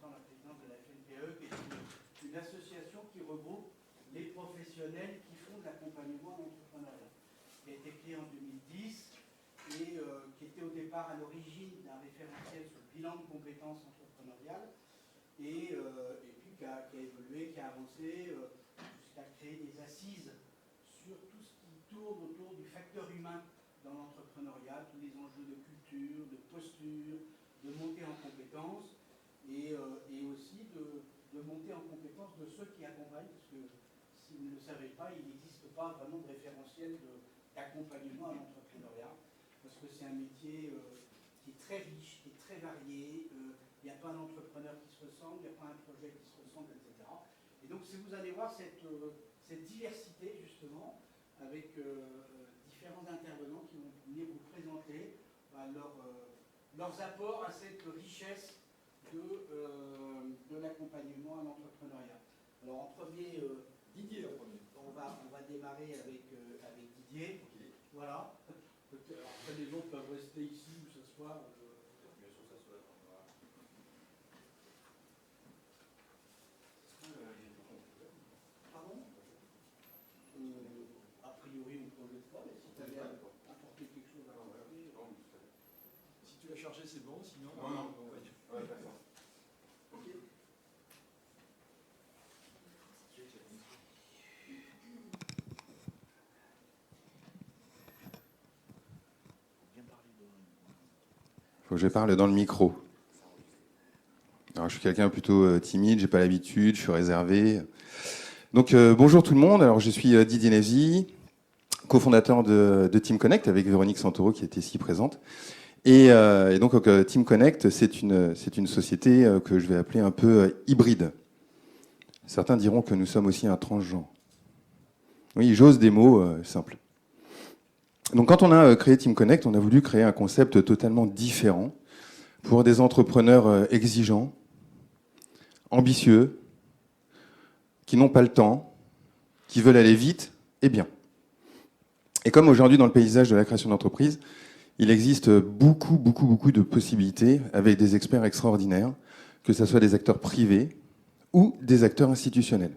temps la présidence de la FNPE, qui est une association qui regroupe les professionnels qui font de l'accompagnement à l'entrepreneuriat, qui a été créée en 2010 et qui était au départ à l'origine d'un référentiel sur le bilan de compétences entrepreneuriales et puis qui a évolué, qui a avancé jusqu'à créer des assises sur tout ce qui tourne autour du facteur humain dans l'entrepreneuriat, tous les enjeux de culture, de posture, de montée en compétences et aussi de montée en compétences de ceux qui accompagnent, parce que si vous ne le savez pas, il n'existe pas vraiment de référentiel d'accompagnement à l'entrepreneuriat, parce que c'est un métier qui est très riche, qui est très varié, il n'y a pas un entrepreneur qui se ressemble, il n'y a pas un projet qui se ressemble, etc. Et donc si vous allez voir cette diversité justement, avec différents intervenants qui vont venir vous présenter leurs apports à cette richesse de l'accompagnement à l'entrepreneuriat. Alors en premier, Didier en premier. On va démarrer avec Didier. Okay. Voilà. Après les autres peuvent rester ici ou s'asseoir. Bien sûr, s'asseoir. Pardon a priori, on ne projette pas, mais si tu avais apporté quelque chose à rajouter. Si tu l'as chargé, c'est bon, sinon. Non. Ouais, ok. Faut que je parle dans le micro. Alors, je suis quelqu'un plutôt timide, j'ai pas l'habitude, je suis réservé. Donc bonjour tout le monde. Alors je suis Didier Nevzi, cofondateur de Team Connect avec Véronique Santoro qui était ici présente. Et donc Team Connect, c'est une société que je vais appeler un peu hybride. Certains diront que nous sommes aussi un transgenre. Oui, j'ose des mots simples. Donc quand on a créé Team Connect, on a voulu créer un concept totalement différent pour des entrepreneurs exigeants, ambitieux, qui n'ont pas le temps, qui veulent aller vite et bien. Et comme aujourd'hui dans le paysage de la création d'entreprise, il existe beaucoup de possibilités avec des experts extraordinaires, que ce soit des acteurs privés ou des acteurs institutionnels,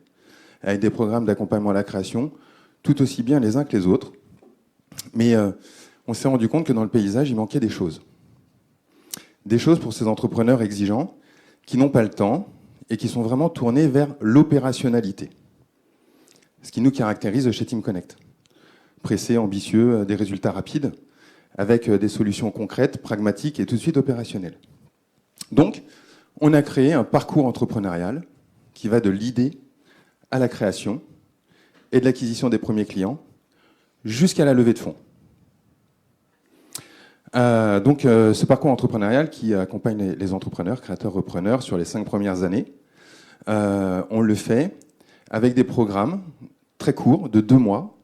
avec des programmes d'accompagnement à la création, tout aussi bien les uns que les autres. Mais on s'est rendu compte que dans le paysage, il manquait des choses. Des choses pour ces entrepreneurs exigeants qui n'ont pas le temps et qui sont vraiment tournés vers l'opérationnalité. Ce qui nous caractérise chez Team Connect. Pressés, ambitieux, des résultats rapides, avec des solutions concrètes, pragmatiques et tout de suite opérationnelles. Donc, on a créé un parcours entrepreneurial qui va de l'idée à la création et de l'acquisition des premiers clients jusqu'à la levée de fonds. Ce parcours entrepreneurial qui accompagne les entrepreneurs, créateurs, repreneurs sur les 5 premières années, on le fait avec des programmes très courts, de 2 mois,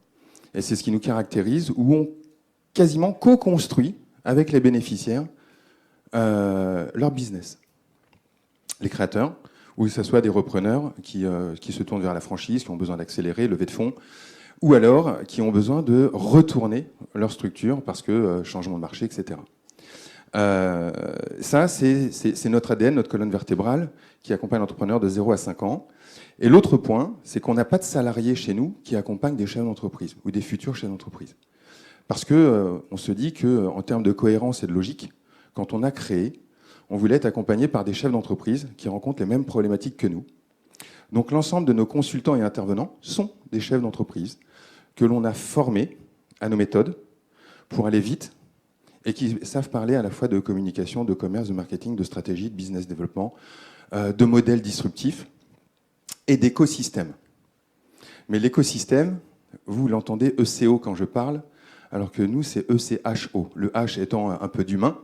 et c'est ce qui nous caractérise, où on quasiment co-construit avec les bénéficiaires leur business. Les créateurs, ou que ce soit des repreneurs qui se tournent vers la franchise, qui ont besoin d'accélérer, lever de fonds, ou alors qui ont besoin de retourner leur structure parce que changement de marché, etc. Ça, c'est notre ADN, notre colonne vertébrale qui accompagne l'entrepreneur de 0 à 5 ans. Et l'autre point, c'est qu'on n'a pas de salariés chez nous qui accompagnent des chefs d'entreprise ou des futurs chefs d'entreprise. Parce que on se dit qu'en termes de cohérence et de logique, quand on a créé, on voulait être accompagné par des chefs d'entreprise qui rencontrent les mêmes problématiques que nous. Donc l'ensemble de nos consultants et intervenants sont des chefs d'entreprise que l'on a formés à nos méthodes pour aller vite et qui savent parler à la fois de communication, de commerce, de marketing, de stratégie, de business développement, de modèles disruptifs et d'écosystèmes. Mais l'écosystème, vous l'entendez ECO quand je parle, alors que nous, c'est ECHO. Le H étant un peu d'humain,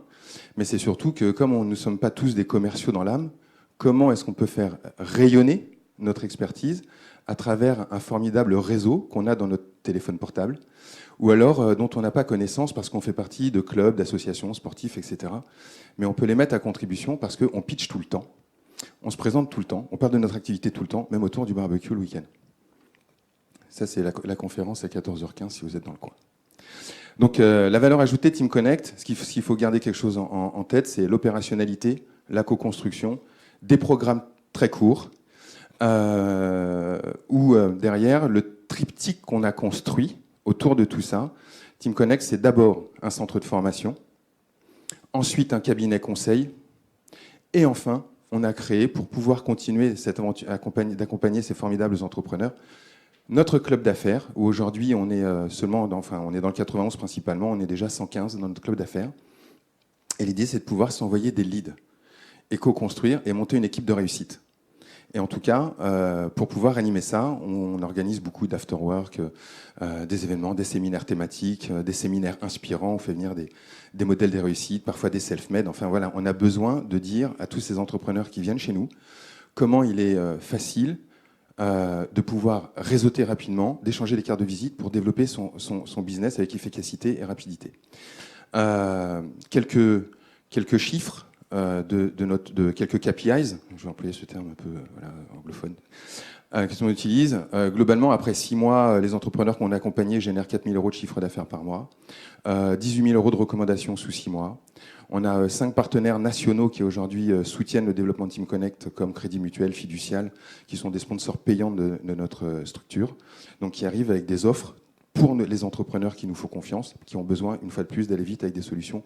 mais c'est surtout que comme nous ne sommes pas tous des commerciaux dans l'âme, comment est-ce qu'on peut faire rayonner notre expertise à travers un formidable réseau qu'on a dans notre téléphone portable, ou alors dont on n'a pas connaissance parce qu'on fait partie de clubs, d'associations, sportifs, etc. Mais on peut les mettre à contribution parce qu'on pitch tout le temps, on se présente tout le temps, on parle de notre activité tout le temps, même autour du barbecue le week-end. Ça, c'est la conférence à 14h15 si vous êtes dans le coin. Donc la valeur ajoutée de Team Connect, s'il faut garder quelque chose en tête, c'est l'opérationnalité, la co-construction des programmes très courts, où derrière, le triptyque qu'on a construit autour de tout ça, Team Connect, c'est d'abord un centre de formation, ensuite un cabinet conseil, et enfin, on a créé, pour pouvoir continuer cette aventure, d'accompagner ces formidables entrepreneurs, notre club d'affaires, où aujourd'hui on est on est dans le 91 principalement, on est déjà 115 dans notre club d'affaires. Et l'idée, c'est de pouvoir s'envoyer des leads et co-construire et monter une équipe de réussite. Et en tout cas, pour pouvoir animer ça, on organise beaucoup d'afterwork, des événements, des séminaires thématiques, des séminaires inspirants. On fait venir des modèles de réussite, parfois des self-made. Enfin voilà, on a besoin de dire à tous ces entrepreneurs qui viennent chez nous comment il est facile de pouvoir réseauter rapidement, d'échanger des cartes de visite pour développer son business avec efficacité et rapidité. Quelques chiffres de quelques KPIs, je vais employer ce terme un peu anglophone, qu'est-ce qu'on utilise. Globalement, après 6 mois, les entrepreneurs qu'on a accompagnés génèrent 4 000 € de chiffre d'affaires par mois, 18 000 € de recommandations sous 6 mois. On a 5 partenaires nationaux qui aujourd'hui soutiennent le développement de Team Connect, comme Crédit Mutuel, Fiducial, qui sont des sponsors payants de notre structure, donc qui arrivent avec des offres pour les entrepreneurs qui nous font confiance, qui ont besoin, une fois de plus, d'aller vite avec des solutions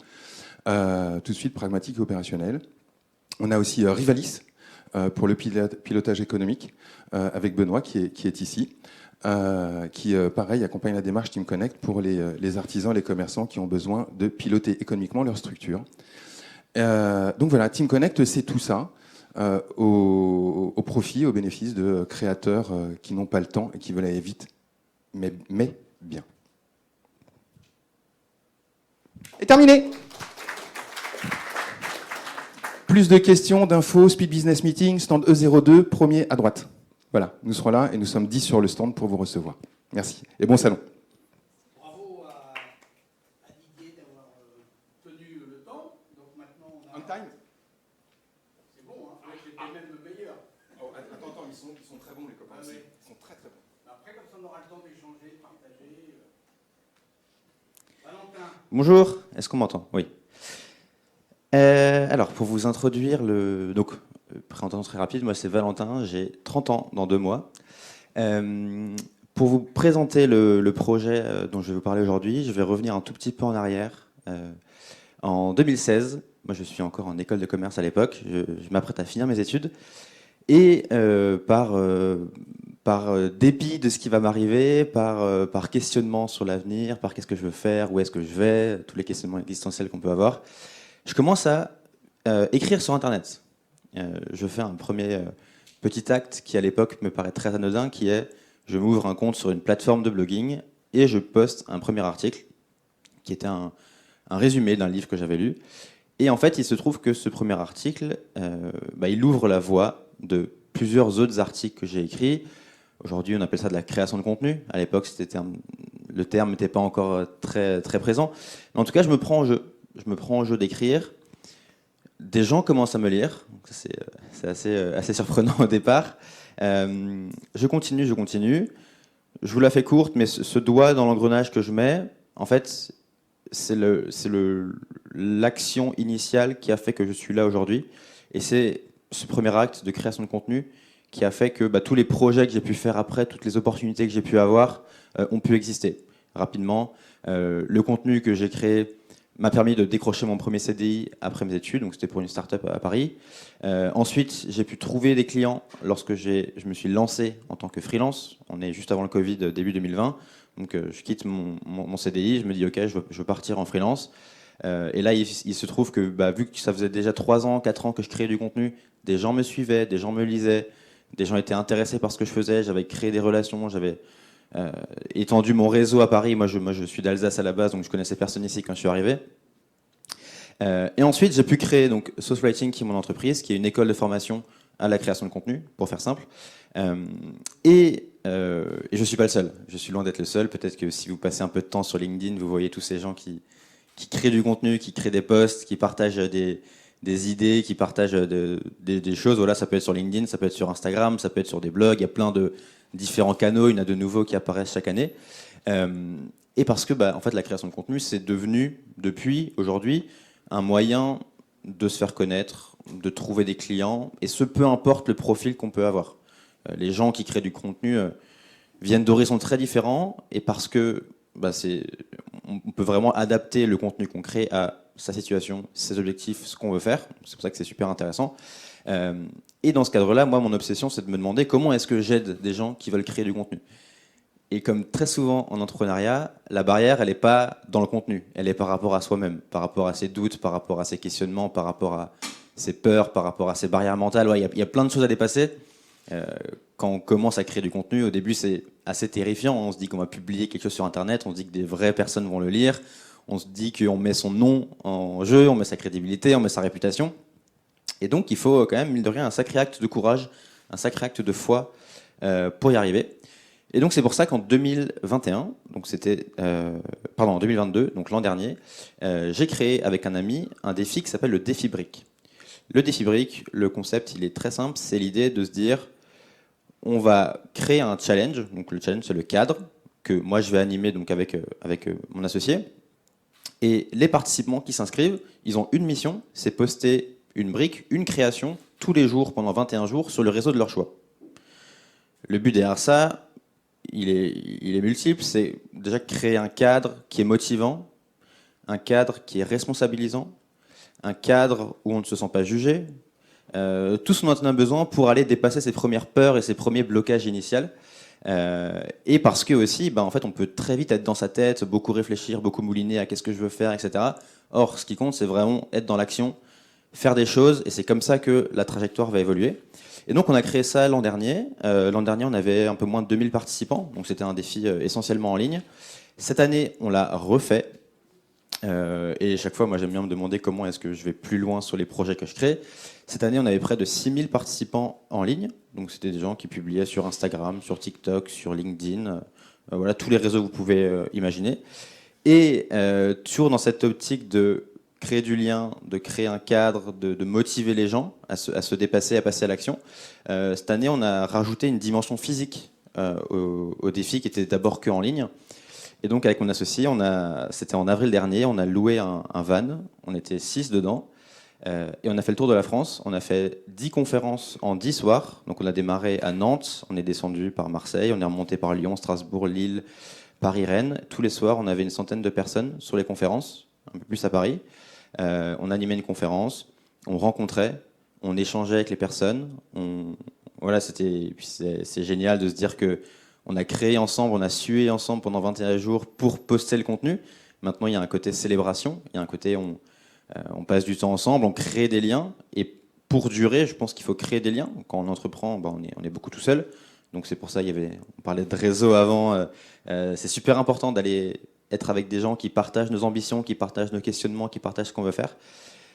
tout de suite pragmatiques et opérationnelles. On a aussi Rivalis pour le pilotage économique, avec Benoît qui est ici, qui, pareil, accompagne la démarche Team Connect pour les artisans, les commerçants qui ont besoin de piloter économiquement leur structure. Donc voilà, Team Connect, c'est tout ça, au profit, au bénéfice de créateurs qui n'ont pas le temps et qui veulent aller vite, mais bien. Et terminé. Plus de questions, d'infos, Speed Business Meeting, stand E02, premier à droite. Voilà, nous serons là et nous sommes 10 sur le stand pour vous recevoir. Merci et bon salon. Bravo à Didier d'avoir tenu le temps. Donc maintenant on a... On time. C'est bon, hein. J'étais même le meilleur. Oh, attends, ils sont très bons les copains. Ah, oui. Ils sont très très bons. Après, comme ça, on aura le temps d'échanger, de partager. Valentin. Bonjour, est-ce qu'on m'entend? Oui. Alors, pour vous introduire, présentation très rapide, moi c'est Valentin, j'ai 30 ans dans 2 mois. Pour vous présenter le projet dont je vais vous parler aujourd'hui, je vais revenir un tout petit peu en arrière. En 2016, moi je suis encore en école de commerce à l'époque, je m'apprête à finir mes études, et par dépit de ce qui va m'arriver, par questionnement sur l'avenir, par qu'est-ce que je veux faire, où est-ce que je vais, tous les questionnements existentiels qu'on peut avoir, je commence à écrire sur Internet. Je fais un premier petit acte qui, à l'époque, me paraît très anodin, qui est, je m'ouvre un compte sur une plateforme de blogging et je poste un premier article, qui était un résumé d'un livre que j'avais lu. Et en fait, il se trouve que ce premier article, il ouvre la voie de plusieurs autres articles que j'ai écrits. Aujourd'hui, on appelle ça de la création de contenu. À l'époque, le terme n'était pas encore très, très présent. Mais en tout cas, je me prends en jeu d'écrire. Des gens commencent à me lire. C'est assez surprenant au départ. Je continue. Je vous la fais courte, mais ce doigt dans l'engrenage que je mets, en fait, c'est l'action initiale qui a fait que je suis là aujourd'hui. Et c'est ce premier acte de création de contenu qui a fait que tous les projets que j'ai pu faire après, toutes les opportunités que j'ai pu avoir, ont pu exister rapidement. Le contenu que j'ai créé m'a permis de décrocher mon premier CDI après mes études, donc c'était pour une start-up à Paris. Ensuite, j'ai pu trouver des clients lorsque je me suis lancé en tant que freelance. On est juste avant le Covid, début 2020. Donc je quitte mon CDI, je me dis ok, je veux partir en freelance. Et là, il se trouve que vu que ça faisait déjà 3 ans, 4 ans que je créais du contenu, des gens me suivaient, des gens me lisaient, des gens étaient intéressés par ce que je faisais, j'avais créé des relations, j'avais étendu mon réseau à Paris. Moi, je suis d'Alsace à la base, donc je connaissais personne ici quand je suis arrivé. Et ensuite, j'ai pu créer donc Sauce Writing, qui est mon entreprise, qui est une école de formation à la création de contenu, pour faire simple. Et je suis pas le seul. Je suis loin d'être le seul. Peut-être que si vous passez un peu de temps sur LinkedIn, vous voyez tous ces gens qui créent du contenu, qui créent des posts, qui partagent des idées, qui partagent des choses. Voilà, ça peut être sur LinkedIn, ça peut être sur Instagram, ça peut être sur des blogs. Il y a plein de différents canaux. Il y en a de nouveaux qui apparaissent chaque année. Et parce que, en fait, la création de contenu, c'est devenu, depuis aujourd'hui, un moyen de se faire connaître, de trouver des clients, et ce, peu importe le profil qu'on peut avoir. Les gens qui créent du contenu viennent d'horizons très différents, et parce que on peut vraiment adapter le contenu qu'on crée à sa situation, ses objectifs, ce qu'on veut faire. C'est pour ça que c'est super intéressant. Et dans ce cadre-là, moi, mon obsession, c'est de me demander comment est-ce que j'aide des gens qui veulent créer du contenu. Et comme très souvent en entrepreneuriat, la barrière, elle n'est pas dans le contenu, elle est par rapport à soi-même, par rapport à ses doutes, par rapport à ses questionnements, par rapport à ses peurs, par rapport à ses barrières mentales. Ouais, il y a plein de choses à dépasser. Quand on commence à créer du contenu, au début, c'est assez terrifiant. On se dit qu'on va publier quelque chose sur Internet, on se dit que des vraies personnes vont le lire, on se dit qu'on met son nom en jeu, on met sa crédibilité, on met sa réputation. Et donc, il faut quand même, mine de rien, un sacré acte de courage, un sacré acte de foi pour y arriver. Et donc, c'est pour ça qu'en 2021, donc en 2022, donc l'an dernier, j'ai créé avec un ami un défi qui s'appelle le défi brique. Le défi brique, le concept, il est très simple. C'est l'idée de se dire, on va créer un challenge. Donc, le challenge, c'est le cadre que moi, je vais animer donc avec mon associé. Et les participants qui s'inscrivent, ils ont une mission, c'est poster une brique, une création, tous les jours, pendant 21 jours, sur le réseau de leur choix. Le but derrière ça, il est multiple. C'est déjà créer un cadre qui est motivant, un cadre qui est responsabilisant, un cadre où on ne se sent pas jugé, tout ce dont on a besoin pour aller dépasser ses premières peurs et ses premiers blocages initiaux. Et parce que aussi, en fait, on peut très vite être dans sa tête, beaucoup réfléchir, beaucoup mouliner à qu'est-ce que je veux faire, etc. Or, ce qui compte, c'est vraiment être dans l'action, faire des choses, et c'est comme ça que la trajectoire va évoluer. Et donc, on a créé ça l'an dernier. L'an dernier, on avait un peu moins de 2000 participants, donc c'était un défi essentiellement en ligne. Cette année, on l'a refait. Et chaque fois, moi, j'aime bien me demander comment est-ce que je vais plus loin sur les projets que je crée. Cette année, on avait près de 6000 participants en ligne. Donc, c'était des gens qui publiaient sur Instagram, sur TikTok, sur LinkedIn. Voilà, tous les réseaux que vous pouvez imaginer. Et toujours dans cette optique de créer du lien, de créer un cadre, de motiver les gens à se dépasser, à passer à l'action. Cette année, on a rajouté une dimension physique au défi qui était d'abord que en ligne. Et donc, avec mon associé, c'était en avril dernier, on a loué un van. On était 6 dedans. Et on a fait le tour de la France. On a fait 10 conférences en 10 soirs. Donc, on a démarré à Nantes. On est descendu par Marseille. On est remonté par Lyon, Strasbourg, Lille, Paris, Rennes. Tous les soirs, on avait une centaine de personnes sur les conférences, un peu plus à Paris. On animait une conférence. On rencontrait. On échangeait avec les personnes. Voilà, c'est génial de se dire que on a créé ensemble, on a sué ensemble pendant 21 jours pour poster le contenu. Maintenant, il y a un côté célébration, il y a un côté on passe du temps ensemble, on crée des liens. Et pour durer, je pense qu'il faut créer des liens. Quand on entreprend, on est beaucoup tout seul. Donc c'est pour ça, on parlait de réseau avant. C'est super important d'aller être avec des gens qui partagent nos ambitions, qui partagent nos questionnements, qui partagent ce qu'on veut faire.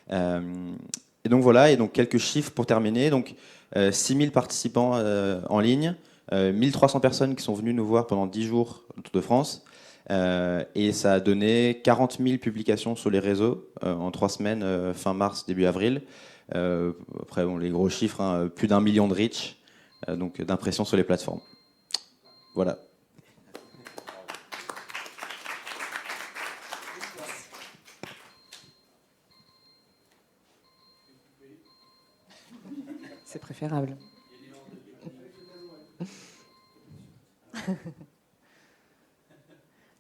Et donc voilà, et donc quelques chiffres pour terminer. Donc 6000 participants en ligne. 1300 personnes qui sont venues nous voir pendant 10 jours au Tour de France. Et ça a donné 40 000 publications sur les réseaux en 3 semaines, fin mars, début avril. Après, les gros chiffres, plus d'1 million de reach, donc d'impressions sur les plateformes. Voilà. C'est préférable.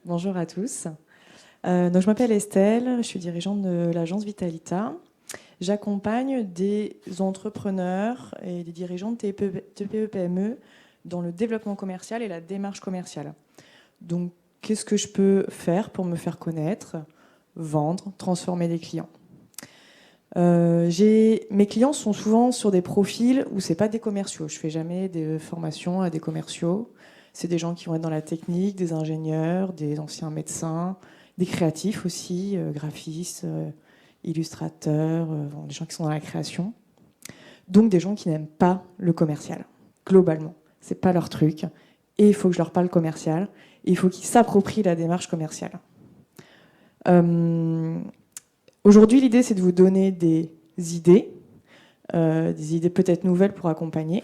Bonjour à tous. Donc je m'appelle Estelle, je suis dirigeante de l'agence Vitalita. J'accompagne des entrepreneurs et des dirigeants de TPE-PME dans le développement commercial et la démarche commerciale. Donc qu'est-ce que je peux faire pour me faire connaître, vendre, transformer des clients ? Mes clients sont souvent sur des profils où c'est pas des commerciaux. Je fais jamais des formations à des commerciaux. C'est des gens qui vont être dans la technique, des ingénieurs, des anciens médecins, des créatifs aussi, graphistes, illustrateurs, des gens qui sont dans la création. Donc des gens qui n'aiment pas le commercial, globalement. C'est pas leur truc. Et il faut que je leur parle commercial. Et il faut qu'ils s'approprient la démarche commerciale. Aujourd'hui, l'idée, c'est de vous donner des idées peut-être nouvelles pour accompagner.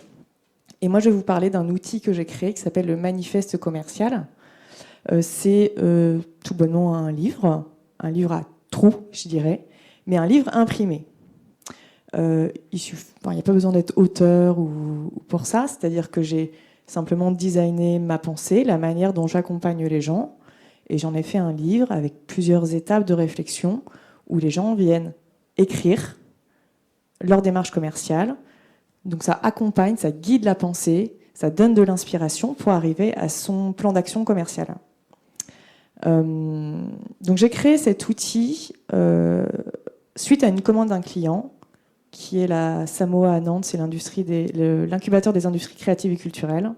Et moi, je vais vous parler d'un outil que j'ai créé qui s'appelle le manifeste commercial. C'est tout bonnement un livre à trous, je dirais, mais un livre imprimé. il n'y a pas besoin d'être auteur ou pour ça, c'est-à-dire que j'ai simplement designé ma pensée, la manière dont j'accompagne les gens, et j'en ai fait un livre avec plusieurs étapes de réflexion où les gens viennent écrire leur démarche commerciale. Donc ça accompagne, ça guide la pensée, ça donne de l'inspiration pour arriver à son plan d'action commercial. Donc j'ai créé cet outil suite à une commande d'un client qui est la Samoa à Nantes, c'est l'incubateur des industries créatives et culturelles,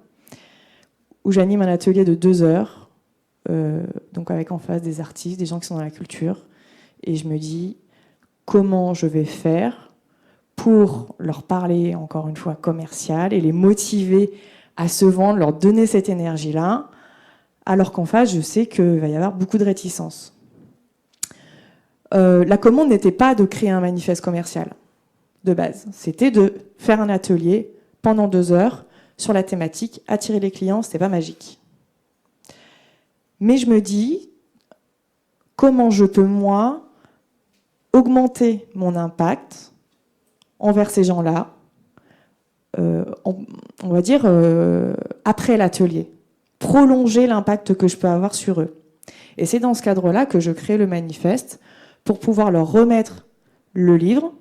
où j'anime un atelier de 2 heures, donc avec en face des artistes, des gens qui sont dans la culture, et je me dis comment je vais faire pour leur parler, encore une fois, commercial, et les motiver à se vendre, leur donner cette énergie-là, alors qu'en face, je sais qu'il va y avoir beaucoup de réticence. La commande n'était pas de créer un manifeste commercial, de base. C'était de faire un atelier pendant 2 heures sur la thématique « Attirer les clients, c'était pas magique ». Mais je me dis, comment je peux, moi, augmenter mon impact envers ces gens-là, on va dire, après l'atelier, prolonger l'impact que je peux avoir sur eux. Et c'est dans ce cadre-là que je crée le manifeste pour pouvoir leur remettre le livre,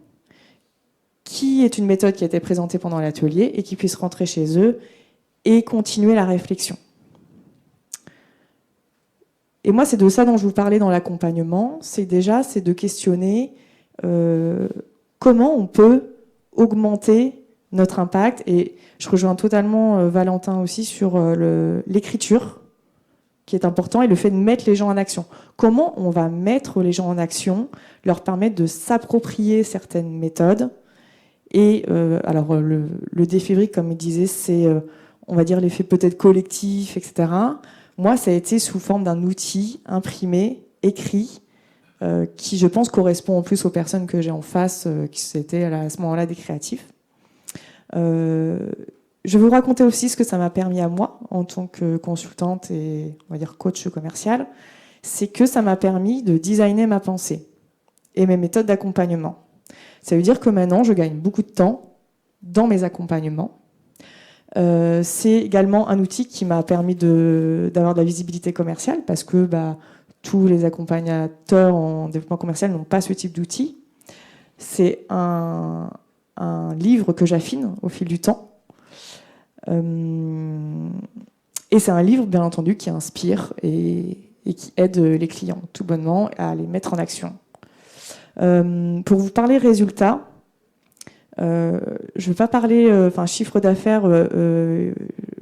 qui est une méthode qui a été présentée pendant l'atelier et qui puisse rentrer chez eux et continuer la réflexion. Et moi, c'est de ça dont je vous parlais dans l'accompagnement, c'est de questionner comment on peut augmenter notre impact. Et je rejoins totalement Valentin aussi sur l'écriture, qui est important, et le fait de mettre les gens en action. Comment on va mettre les gens en action, leur permettre de s'approprier certaines méthodes. Et alors le défibrique, comme il disait, c'est, on va dire, l'effet peut-être collectif, etc. Moi, ça a été sous forme d'un outil imprimé, écrit, qui, je pense, correspond en plus aux personnes que j'ai en face, qui étaient à ce moment-là des créatifs. Je vais vous raconter aussi ce que ça m'a permis à moi, en tant que consultante et, on va dire, coach commercial. C'est que ça m'a permis de designer ma pensée et mes méthodes d'accompagnement. Ça veut dire que maintenant, je gagne beaucoup de temps dans mes accompagnements. C'est également un outil qui m'a permis d'avoir de la visibilité commerciale, parce que tous les accompagnateurs en développement commercial n'ont pas ce type d'outil. C'est un livre que j'affine au fil du temps. Et c'est un livre, bien entendu, qui inspire et qui aide les clients, tout bonnement, à les mettre en action. Pour vous parler résultats, je ne vais pas parler chiffre d'affaires.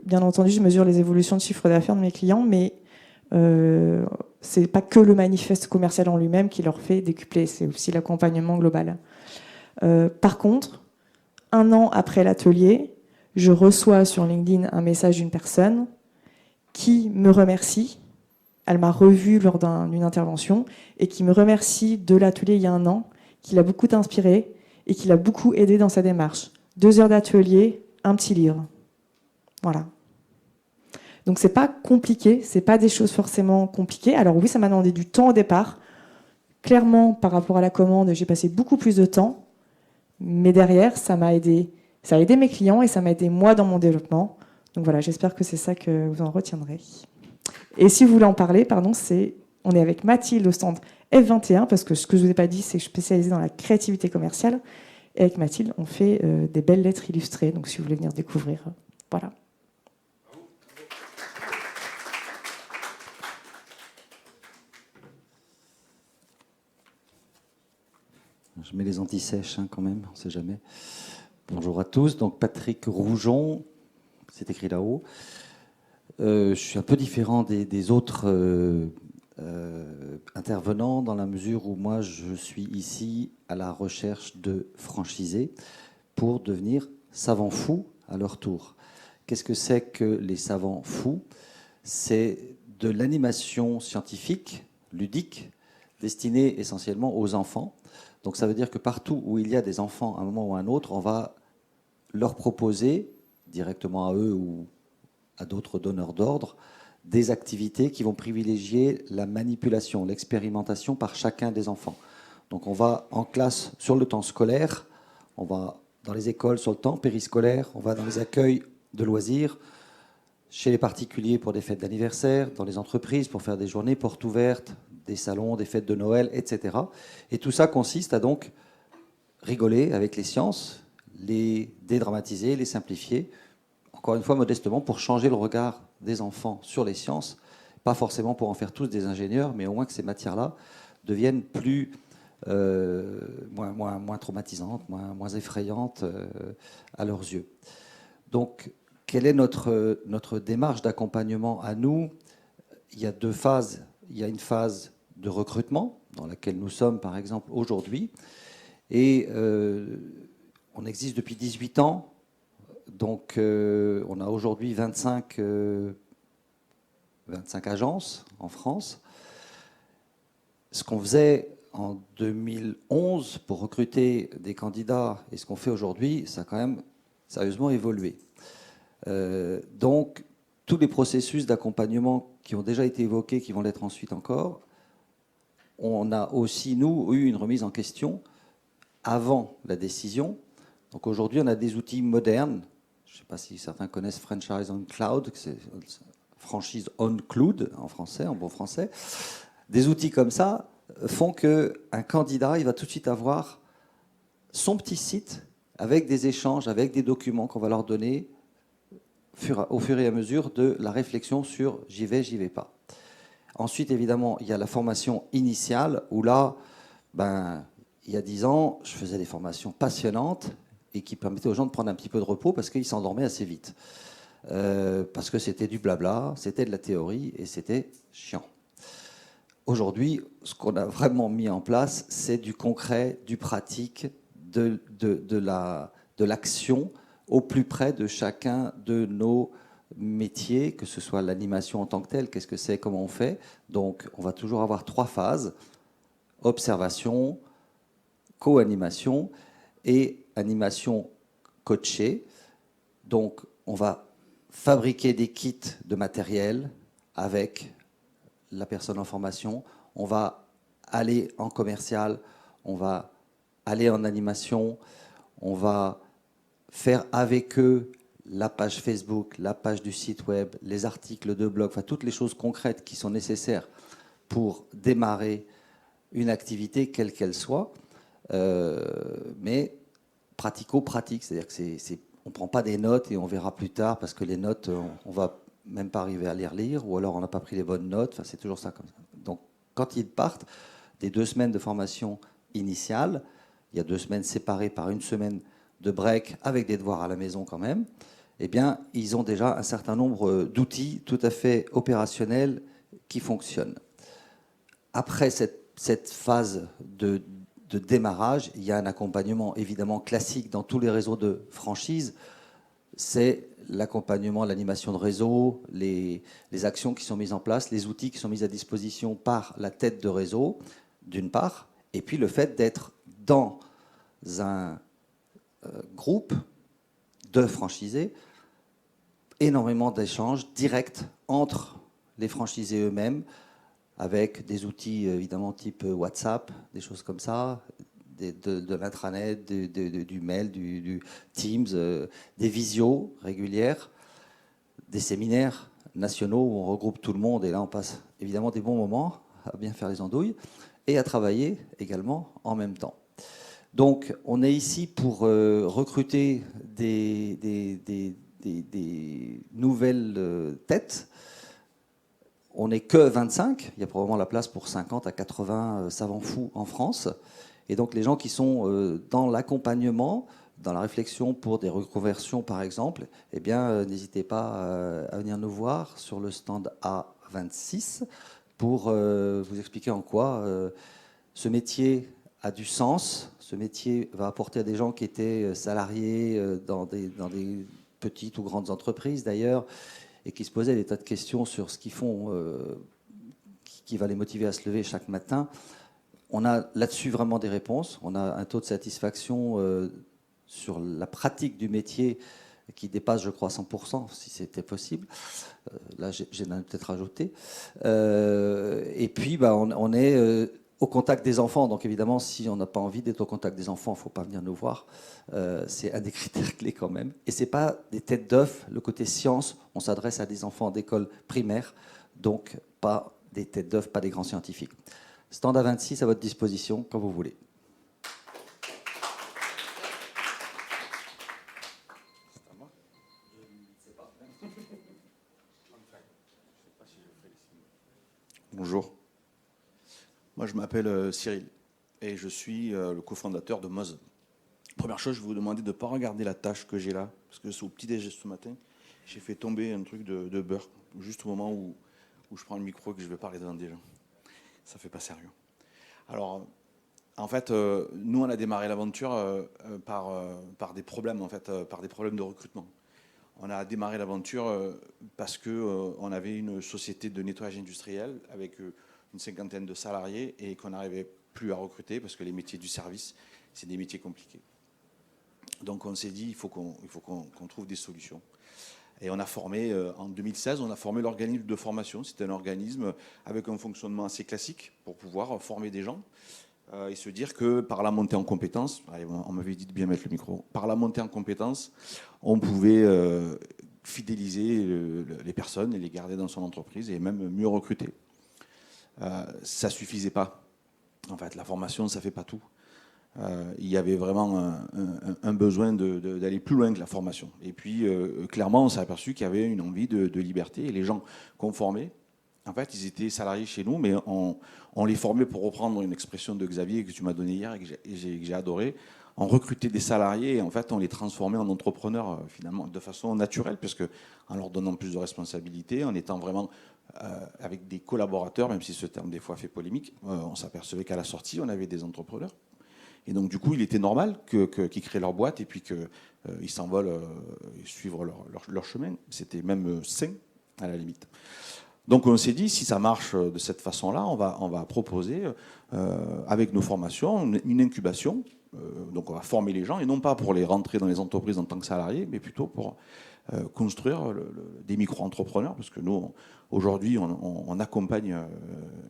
Bien entendu, je mesure les évolutions de chiffre d'affaires de mes clients, mais c'est pas que le manifeste commercial en lui-même qui leur fait décupler, c'est aussi l'accompagnement global. Par contre, 1 an après l'atelier, je reçois sur LinkedIn un message d'une personne qui me remercie. Elle m'a revue lors d'une intervention et qui me remercie de l'atelier il y a 1 an, qui l'a beaucoup inspiré et qui l'a beaucoup aidé dans sa démarche. 2 heures d'atelier, un petit livre. Voilà. Donc c'est pas compliqué, c'est pas des choses forcément compliquées. Alors oui, ça m'a demandé du temps au départ. Clairement, par rapport à la commande, j'ai passé beaucoup plus de temps, mais derrière, ça m'a aidé. Ça a aidé mes clients et ça m'a aidé moi dans mon développement. Donc voilà, j'espère que c'est ça que vous en retiendrez. Et si vous voulez en parler, on est avec Mathilde au stand F21, parce que ce que je ne vous ai pas dit, c'est que je suis spécialisée dans la créativité commerciale. Et avec Mathilde, on fait des belles lettres illustrées. Donc si vous voulez venir découvrir, voilà. Je mets les anti-sèches quand même, on ne sait jamais. Bonjour à tous, donc Patrick Roujon, c'est écrit là-haut. Je suis un peu différent des autres intervenants dans la mesure où moi je suis ici à la recherche de franchisés pour devenir savants fous à leur tour. Qu'est-ce que c'est que les savants fous? C'est de l'animation scientifique, ludique, destinée essentiellement aux enfants. Donc ça veut dire que partout où il y a des enfants à un moment ou à un autre, on va leur proposer, directement à eux ou à d'autres donneurs d'ordre, des activités qui vont privilégier la manipulation, l'expérimentation par chacun des enfants. Donc on va en classe, sur le temps scolaire, On va dans les écoles sur le temps périscolaire, on va dans les accueils de loisirs, chez les particuliers pour des fêtes d'anniversaire, dans les entreprises pour faire des journées portes ouvertes, des salons, des fêtes de Noël, etc. Et tout ça consiste à donc rigoler avec les sciences, les dédramatiser, les simplifier, encore une fois modestement pour changer le regard des enfants sur les sciences, pas forcément pour en faire tous des ingénieurs, mais au moins que ces matières-là deviennent plus moins traumatisantes, moins effrayantes à leurs yeux. Donc, quelle est notre démarche d'accompagnement à nous? Il y a deux phases. Il y a une phase de recrutement, dans laquelle nous sommes, par exemple, aujourd'hui. Et on existe depuis 18 ans. Donc, on a aujourd'hui 25 agences en France. Ce qu'on faisait en 2011 pour recruter des candidats et ce qu'on fait aujourd'hui, ça a quand même sérieusement évolué. Donc, tous les processus d'accompagnement qui ont déjà été évoqués, qui vont l'être ensuite encore, on a aussi, nous, eu une remise en question avant la décision. Donc aujourd'hui, on a des outils modernes. Je ne sais pas si certains connaissent Franchise on Cloud, c'est franchise on cloud en français, en bon français. Des outils comme ça font qu'un candidat, il va tout de suite avoir son petit site avec des échanges, avec des documents qu'on va leur donner au fur et à mesure de la réflexion sur j'y vais pas. Ensuite, évidemment, il y a la formation initiale où là, il y a 10 ans, je faisais des formations passionnantes et qui permettaient aux gens de prendre un petit peu de repos parce qu'ils s'endormaient assez vite. Parce que c'était du blabla, c'était de la théorie et c'était chiant. Aujourd'hui, ce qu'on a vraiment mis en place, c'est du concret, du pratique, de l'action au plus près de chacun de nos métiers, que ce soit l'animation en tant que telle, qu'est-ce que c'est, comment on fait. Donc, on va toujours avoir 3 phases, observation, co-animation et animation coachée. Donc, on va fabriquer des kits de matériel avec la personne en formation. On va aller en commercial, on va aller en animation, on va faire avec eux la page Facebook, la page du site web, les articles de blog, enfin toutes les choses concrètes qui sont nécessaires pour démarrer une activité quelle qu'elle soit, mais pratico-pratique, c'est-à-dire que on ne prend pas des notes et on verra plus tard parce que les notes, on va même pas arriver à les relire ou alors on n'a pas pris les bonnes notes, enfin, c'est toujours ça comme ça. Donc quand ils partent des 2 semaines de formation initiale, il y a 2 semaines séparées par 1 semaine de break avec des devoirs à la maison quand même, eh bien, ils ont déjà un certain nombre d'outils tout à fait opérationnels qui fonctionnent. Après cette phase de démarrage, il y a un accompagnement évidemment classique dans tous les réseaux de franchise. C'est l'accompagnement, l'animation de réseau, les actions qui sont mises en place, les outils qui sont mis à disposition par la tête de réseau, d'une part, et puis le fait d'être dans un groupe de franchisés, énormément d'échanges directs entre les franchisés eux-mêmes, avec des outils évidemment type WhatsApp, des choses comme ça, de l'intranet, du mail, du Teams, des visios régulières, des séminaires nationaux où on regroupe tout le monde et là on passe évidemment des bons moments à bien faire les andouilles et à travailler également en même temps. Donc on est ici pour recruter des nouvelles têtes. On n'est que 25, il y a probablement la place pour 50 à 80 savants fous en France. Et donc les gens qui sont dans l'accompagnement, dans la réflexion pour des reconversions par exemple, eh bien n'hésitez pas à venir nous voir sur le stand A26 pour vous expliquer en quoi ce métier a du sens. Ce métier va apporter à des gens qui étaient salariés dans des petites ou grandes entreprises d'ailleurs, et qui se posaient des tas de questions sur ce qu'ils font, qui va les motiver à se lever chaque matin. On a là-dessus vraiment des réponses. On a un taux de satisfaction sur la pratique du métier qui dépasse, je crois, 100%, si c'était possible. Là, j'ai peut-être rajouté. Et puis, on est au contact des enfants. Donc évidemment, si on n'a pas envie d'être au contact des enfants, il ne faut pas venir nous voir. C'est un des critères clés quand même. Et ce n'est pas des têtes d'œufs. Le côté science, on s'adresse à des enfants d'école primaire, donc pas des têtes d'œufs, pas des grands scientifiques. Stand à 26 à votre disposition quand vous voulez. Bonjour. Moi, je m'appelle Cyril et je suis le cofondateur de Moz. Première chose, je vais vous demander de ne pas regarder la tâche que j'ai là, parce que c'est au petit-déj ce matin. J'ai fait tomber un truc de beurre, juste au moment où je prends le micro et que je vais parler devant des gens. Ça fait pas sérieux. Alors, en fait, nous, on a démarré l'aventure par des problèmes, en fait, par des problèmes de recrutement. On a démarré l'aventure parce qu'on avait une société de nettoyage industriel avec une 50aine de salariés et qu'on n'arrivait plus à recruter parce que les métiers du service, c'est des métiers compliqués. Donc on s'est dit, il faut qu'on trouve des solutions. Et on a formé, en 2016, on a formé l'organisme de formation. C'était un organisme avec un fonctionnement assez classique pour pouvoir former des gens et se dire que par la montée en compétences, on m'avait dit de bien mettre le micro, par la montée en compétences, on pouvait fidéliser les personnes et les garder dans son entreprise et même mieux recruter. Ça ne suffisait pas. En fait, la formation, ça ne fait pas tout. Il y avait vraiment un besoin d'aller plus loin que la formation. Et puis, clairement, on s'est aperçu qu'il y avait une envie de liberté. Et les gens qu'on formait, en fait, ils étaient salariés chez nous, mais on les formait, pour reprendre une expression de Xavier que tu m'as donnée hier et que j'ai adoré. On recrutait des salariés et en fait, on les transformait en entrepreneurs finalement de façon naturelle, puisque en leur donnant plus de responsabilités, en étant vraiment avec des collaborateurs, même si ce terme des fois fait polémique, on s'apercevait qu'à la sortie, on avait des entrepreneurs. Et donc, du coup, il était normal qu'ils créent leur boîte et puis qu'ils s'envolent et suivent leur chemin. C'était même sain, à la limite. Donc, on s'est dit, si ça marche de cette façon-là, on va proposer, avec nos formations, une incubation. Donc, on va former les gens, et non pas pour les rentrer dans les entreprises en tant que salariés, mais plutôt pour construire des micro-entrepreneurs, parce que nous, aujourd'hui, on accompagne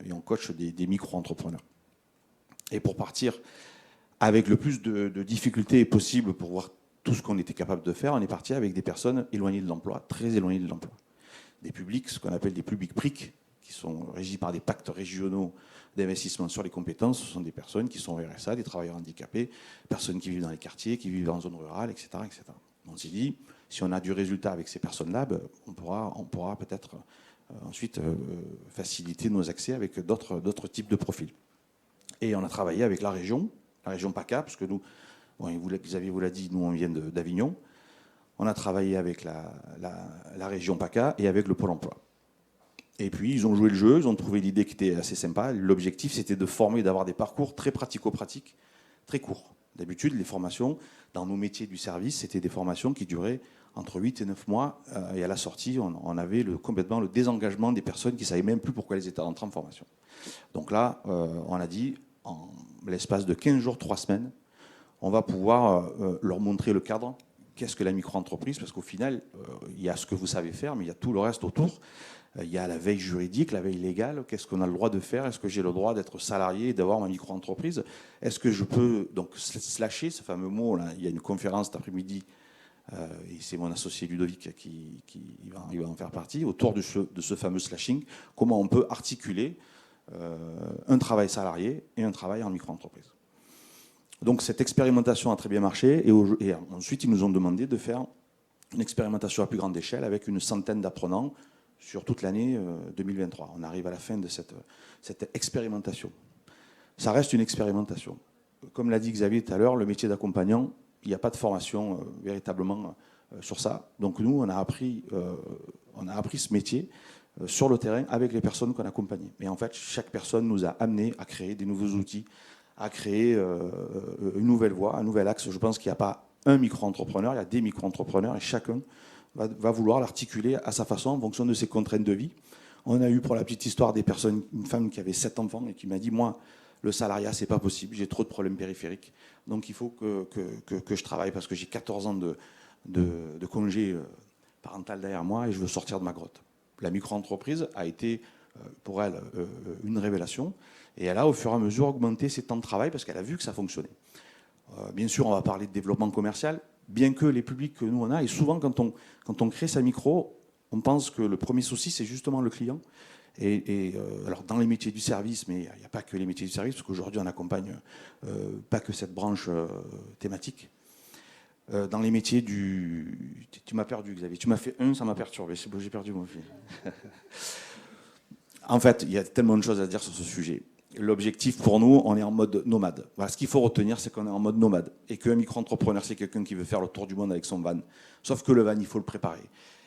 et on coach des micro-entrepreneurs. Et pour partir avec le plus de difficultés possible pour voir tout ce qu'on était capable de faire, on est parti avec des personnes éloignées de l'emploi, très éloignées de l'emploi. Des publics, ce qu'on appelle des publics PRIC, qui sont régis par des pactes régionaux d'investissement sur les compétences. Ce sont des personnes qui sont RSA, des travailleurs handicapés, personnes qui vivent dans les quartiers, qui vivent en zone rurale, etc. etc. On s'est dit, si on a du résultat avec ces personnes-là, on pourra peut-être ensuite faciliter nos accès avec d'autres types de profils. Et on a travaillé avec la région PACA, parce que nous, Xavier vous l'a dit, nous on vient d'Avignon. On a travaillé avec la région PACA et avec le Pôle emploi. Et puis ils ont joué le jeu, ils ont trouvé l'idée qui était assez sympa. L'objectif, c'était de former, d'avoir des parcours très pratico-pratiques, très courts. D'habitude, les formations dans nos métiers du service, c'était des formations qui duraient entre 8 et 9 mois. Et à la sortie, on avait complètement le désengagement des personnes qui ne savaient même plus pourquoi elles étaient entrées en formation. Donc là, on a dit, en l'espace de 15 jours, 3 semaines, on va pouvoir leur montrer le cadre. Qu'est-ce que la micro-entreprise? Parce qu'au final, il y a ce que vous savez faire, mais il y a tout le reste autour. Il y a la veille juridique, la veille légale. Qu'est-ce qu'on a le droit de faire? Est-ce que j'ai le droit d'être salarié et d'avoir ma micro-entreprise? Est-ce que je peux donc slasher, ce fameux mot là? Il y a une conférence cet après-midi, et c'est mon associé Ludovic qui va en faire partie, autour de ce fameux slashing. Comment on peut articuler un travail salarié et un travail en micro-entreprise. Donc cette expérimentation a très bien marché, et ensuite ils nous ont demandé de faire une expérimentation à plus grande échelle avec une centaine d'apprenants sur toute l'année 2023. On arrive à la fin de cette expérimentation. Ça reste une expérimentation. Comme l'a dit Xavier tout à l'heure, le métier d'accompagnant, il n'y a pas de formation véritablement sur ça. Donc nous, on a appris ce métier sur le terrain avec les personnes qu'on accompagnait. Et en fait, chaque personne nous a amené à créer des nouveaux outils, à créer une nouvelle voie, un nouvel axe. Je pense qu'il n'y a pas un micro-entrepreneur, il y a des micro-entrepreneurs, et chacun va vouloir l'articuler à sa façon en fonction de ses contraintes de vie. On a eu, pour la petite histoire, une femme qui avait 7 enfants et qui m'a dit, moi, le salariat, c'est pas possible, j'ai trop de problèmes périphériques, donc il faut que je travaille parce que j'ai 14 ans de congé parental derrière moi et je veux sortir de ma grotte. La micro-entreprise a été pour elle une révélation, Et elle a, au fur et à mesure, augmenté ses temps de travail parce qu'elle a vu que ça fonctionnait. Bien sûr, on va parler de développement commercial, bien que les publics que nous on a, et souvent quand on crée sa micro, on pense que le premier souci, c'est justement le client. Alors dans les métiers du service, mais il n'y a pas que les métiers du service, parce qu'aujourd'hui on n'accompagne pas que cette branche thématique. Dans les métiers du... Tu m'as perdu, Xavier. Tu m'as fait ça m'a perturbé. C'est bon, j'ai perdu mon fil. En fait, il y a tellement de choses à dire sur ce sujet. L'objectif pour nous, on est en mode nomade. Voilà, ce qu'il faut retenir, c'est qu'on est en mode nomade. Et qu'un micro-entrepreneur, c'est quelqu'un qui veut faire le tour du monde avec son van. Sauf que le van, il faut le préparer.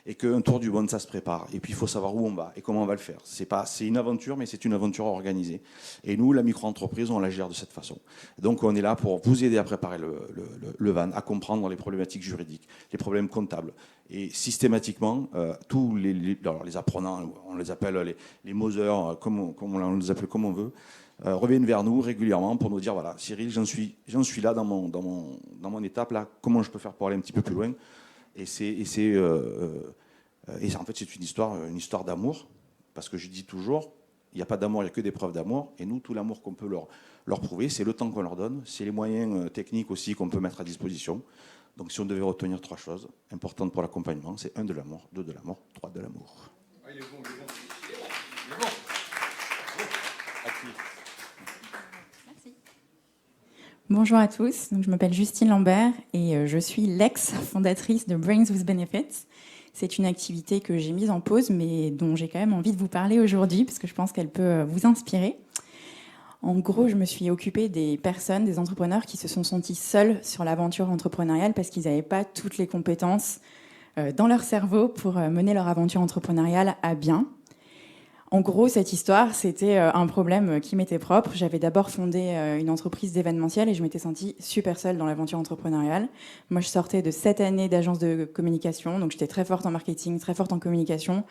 Et qu'un tour du monde, ça se prépare. Et puis, il faut savoir où on va et comment on va le faire. C'est une aventure, mais c'est une aventure organisée. Et nous, la micro-entreprise, on la gère de cette façon. Donc, on est là pour vous aider à préparer le van, à comprendre les problématiques juridiques, les problèmes comptables. Et systématiquement, tous les apprenants, on les appelle les Mosers, comme on les appelle comme on veut, reviennent vers nous régulièrement pour nous dire, voilà, Cyril, j'en suis là dans mon étape, là, comment je peux faire pour aller un petit peu plus loin. Et en fait, c'est une histoire d'amour, parce que je dis toujours, il n'y a pas d'amour, il n'y a que des preuves d'amour. Et nous, tout l'amour qu'on peut leur prouver, c'est le temps qu'on leur donne, c'est les moyens techniques aussi qu'on peut mettre à disposition. Donc si on devait retenir 3 choses importantes pour l'accompagnement, c'est 1, de l'amour, 2, de l'amour, 3, de l'amour. Ah, il est bon, il est bon. Il est bon. Merci. Bonjour à tous, donc, je m'appelle Justine Lambert et je suis l'ex-fondatrice de Brains with Benefits. C'est une activité que j'ai mise en pause, mais dont j'ai quand même envie de vous parler aujourd'hui, parce que je pense qu'elle peut vous inspirer. En gros, je me suis occupée des personnes, des entrepreneurs qui se sont sentis seuls sur l'aventure entrepreneuriale parce qu'ils n'avaient pas toutes les compétences dans leur cerveau pour mener leur aventure entrepreneuriale à bien. En gros, cette histoire, c'était un problème qui m'était propre. J'avais d'abord fondé une entreprise d'événementiel et je m'étais sentie super seule dans l'aventure entrepreneuriale. Moi, je sortais de 7 années d'agence de communication, donc j'étais très forte en marketing, très forte en communication,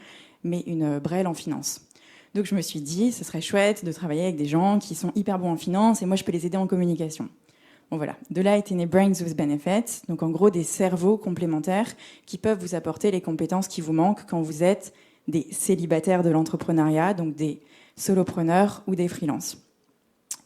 mais une brêle en finance. Donc je me suis dit, ce serait chouette de travailler avec des gens qui sont hyper bons en finance et moi je peux les aider en communication. Bon voilà, de là était né Brains with Benefits, donc en gros des cerveaux complémentaires qui peuvent vous apporter les compétences qui vous manquent quand vous êtes des célibataires de l'entrepreneuriat, donc des solopreneurs ou des freelances.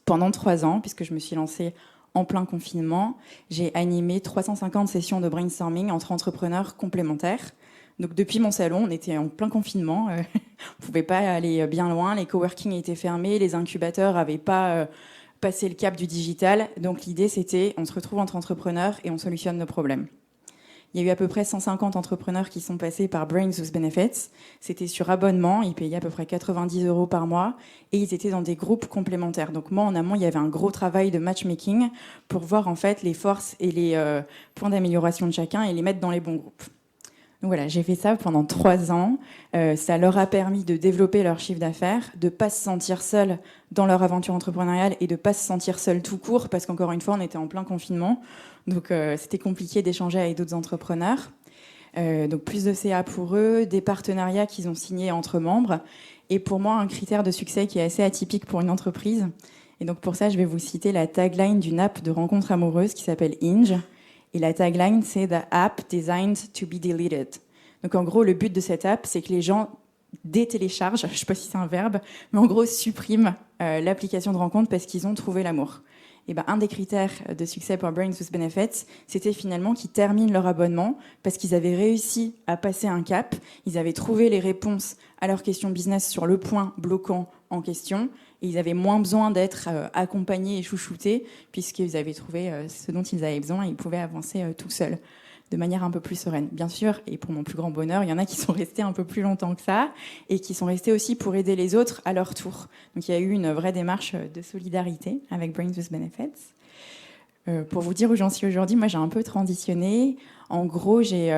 Pendant 3 ans, puisque je me suis lancée en plein confinement, j'ai animé 350 sessions de brainstorming entre entrepreneurs complémentaires. Donc depuis mon salon, on était en plein confinement, on ne pouvait pas aller bien loin, les coworking étaient fermés, les incubateurs n'avaient pas passé le cap du digital. Donc l'idée c'était, on se retrouve entre entrepreneurs et on solutionne nos problèmes. Il y a eu à peu près 150 entrepreneurs qui sont passés par Brains with Benefits. C'était sur abonnement, ils payaient à peu près 90 € par mois et ils étaient dans des groupes complémentaires. Donc moi, en amont, il y avait un gros travail de matchmaking pour voir en fait les forces et les points d'amélioration de chacun et les mettre dans les bons groupes. Donc voilà, j'ai fait ça pendant 3 ans. Ça leur a permis de développer leur chiffre d'affaires, de ne pas se sentir seuls dans leur aventure entrepreneuriale et de ne pas se sentir seuls tout court, parce qu'encore une fois, on était en plein confinement. Donc c'était compliqué d'échanger avec d'autres entrepreneurs. Donc plus de CA pour eux, des partenariats qu'ils ont signés entre membres. Et pour moi, un critère de succès qui est assez atypique pour une entreprise. Et donc pour ça, je vais vous citer la tagline d'une app de rencontre amoureuse qui s'appelle Hinge. Et la tagline, c'est « The app designed to be deleted ». Donc en gros, le but de cette app, c'est que les gens détéléchargent, je ne sais pas si c'est un verbe, mais en gros suppriment l'application de rencontre parce qu'ils ont trouvé l'amour. Et ben, un des critères de succès pour Brains with Benefits, c'était finalement qu'ils terminent leur abonnement parce qu'ils avaient réussi à passer un cap, ils avaient trouvé les réponses à leurs questions business sur le point bloquant en question, et ils avaient moins besoin d'être accompagnés et chouchoutés puisqu'ils avaient trouvé ce dont ils avaient besoin et ils pouvaient avancer tout seuls de manière un peu plus sereine. Bien sûr, et pour mon plus grand bonheur, il y en a qui sont restés un peu plus longtemps que ça et qui sont restés aussi pour aider les autres à leur tour. Donc il y a eu une vraie démarche de solidarité avec Brains with Benefits. Pour vous dire où j'en suis aujourd'hui, moi j'ai un peu transitionné. En gros, j'ai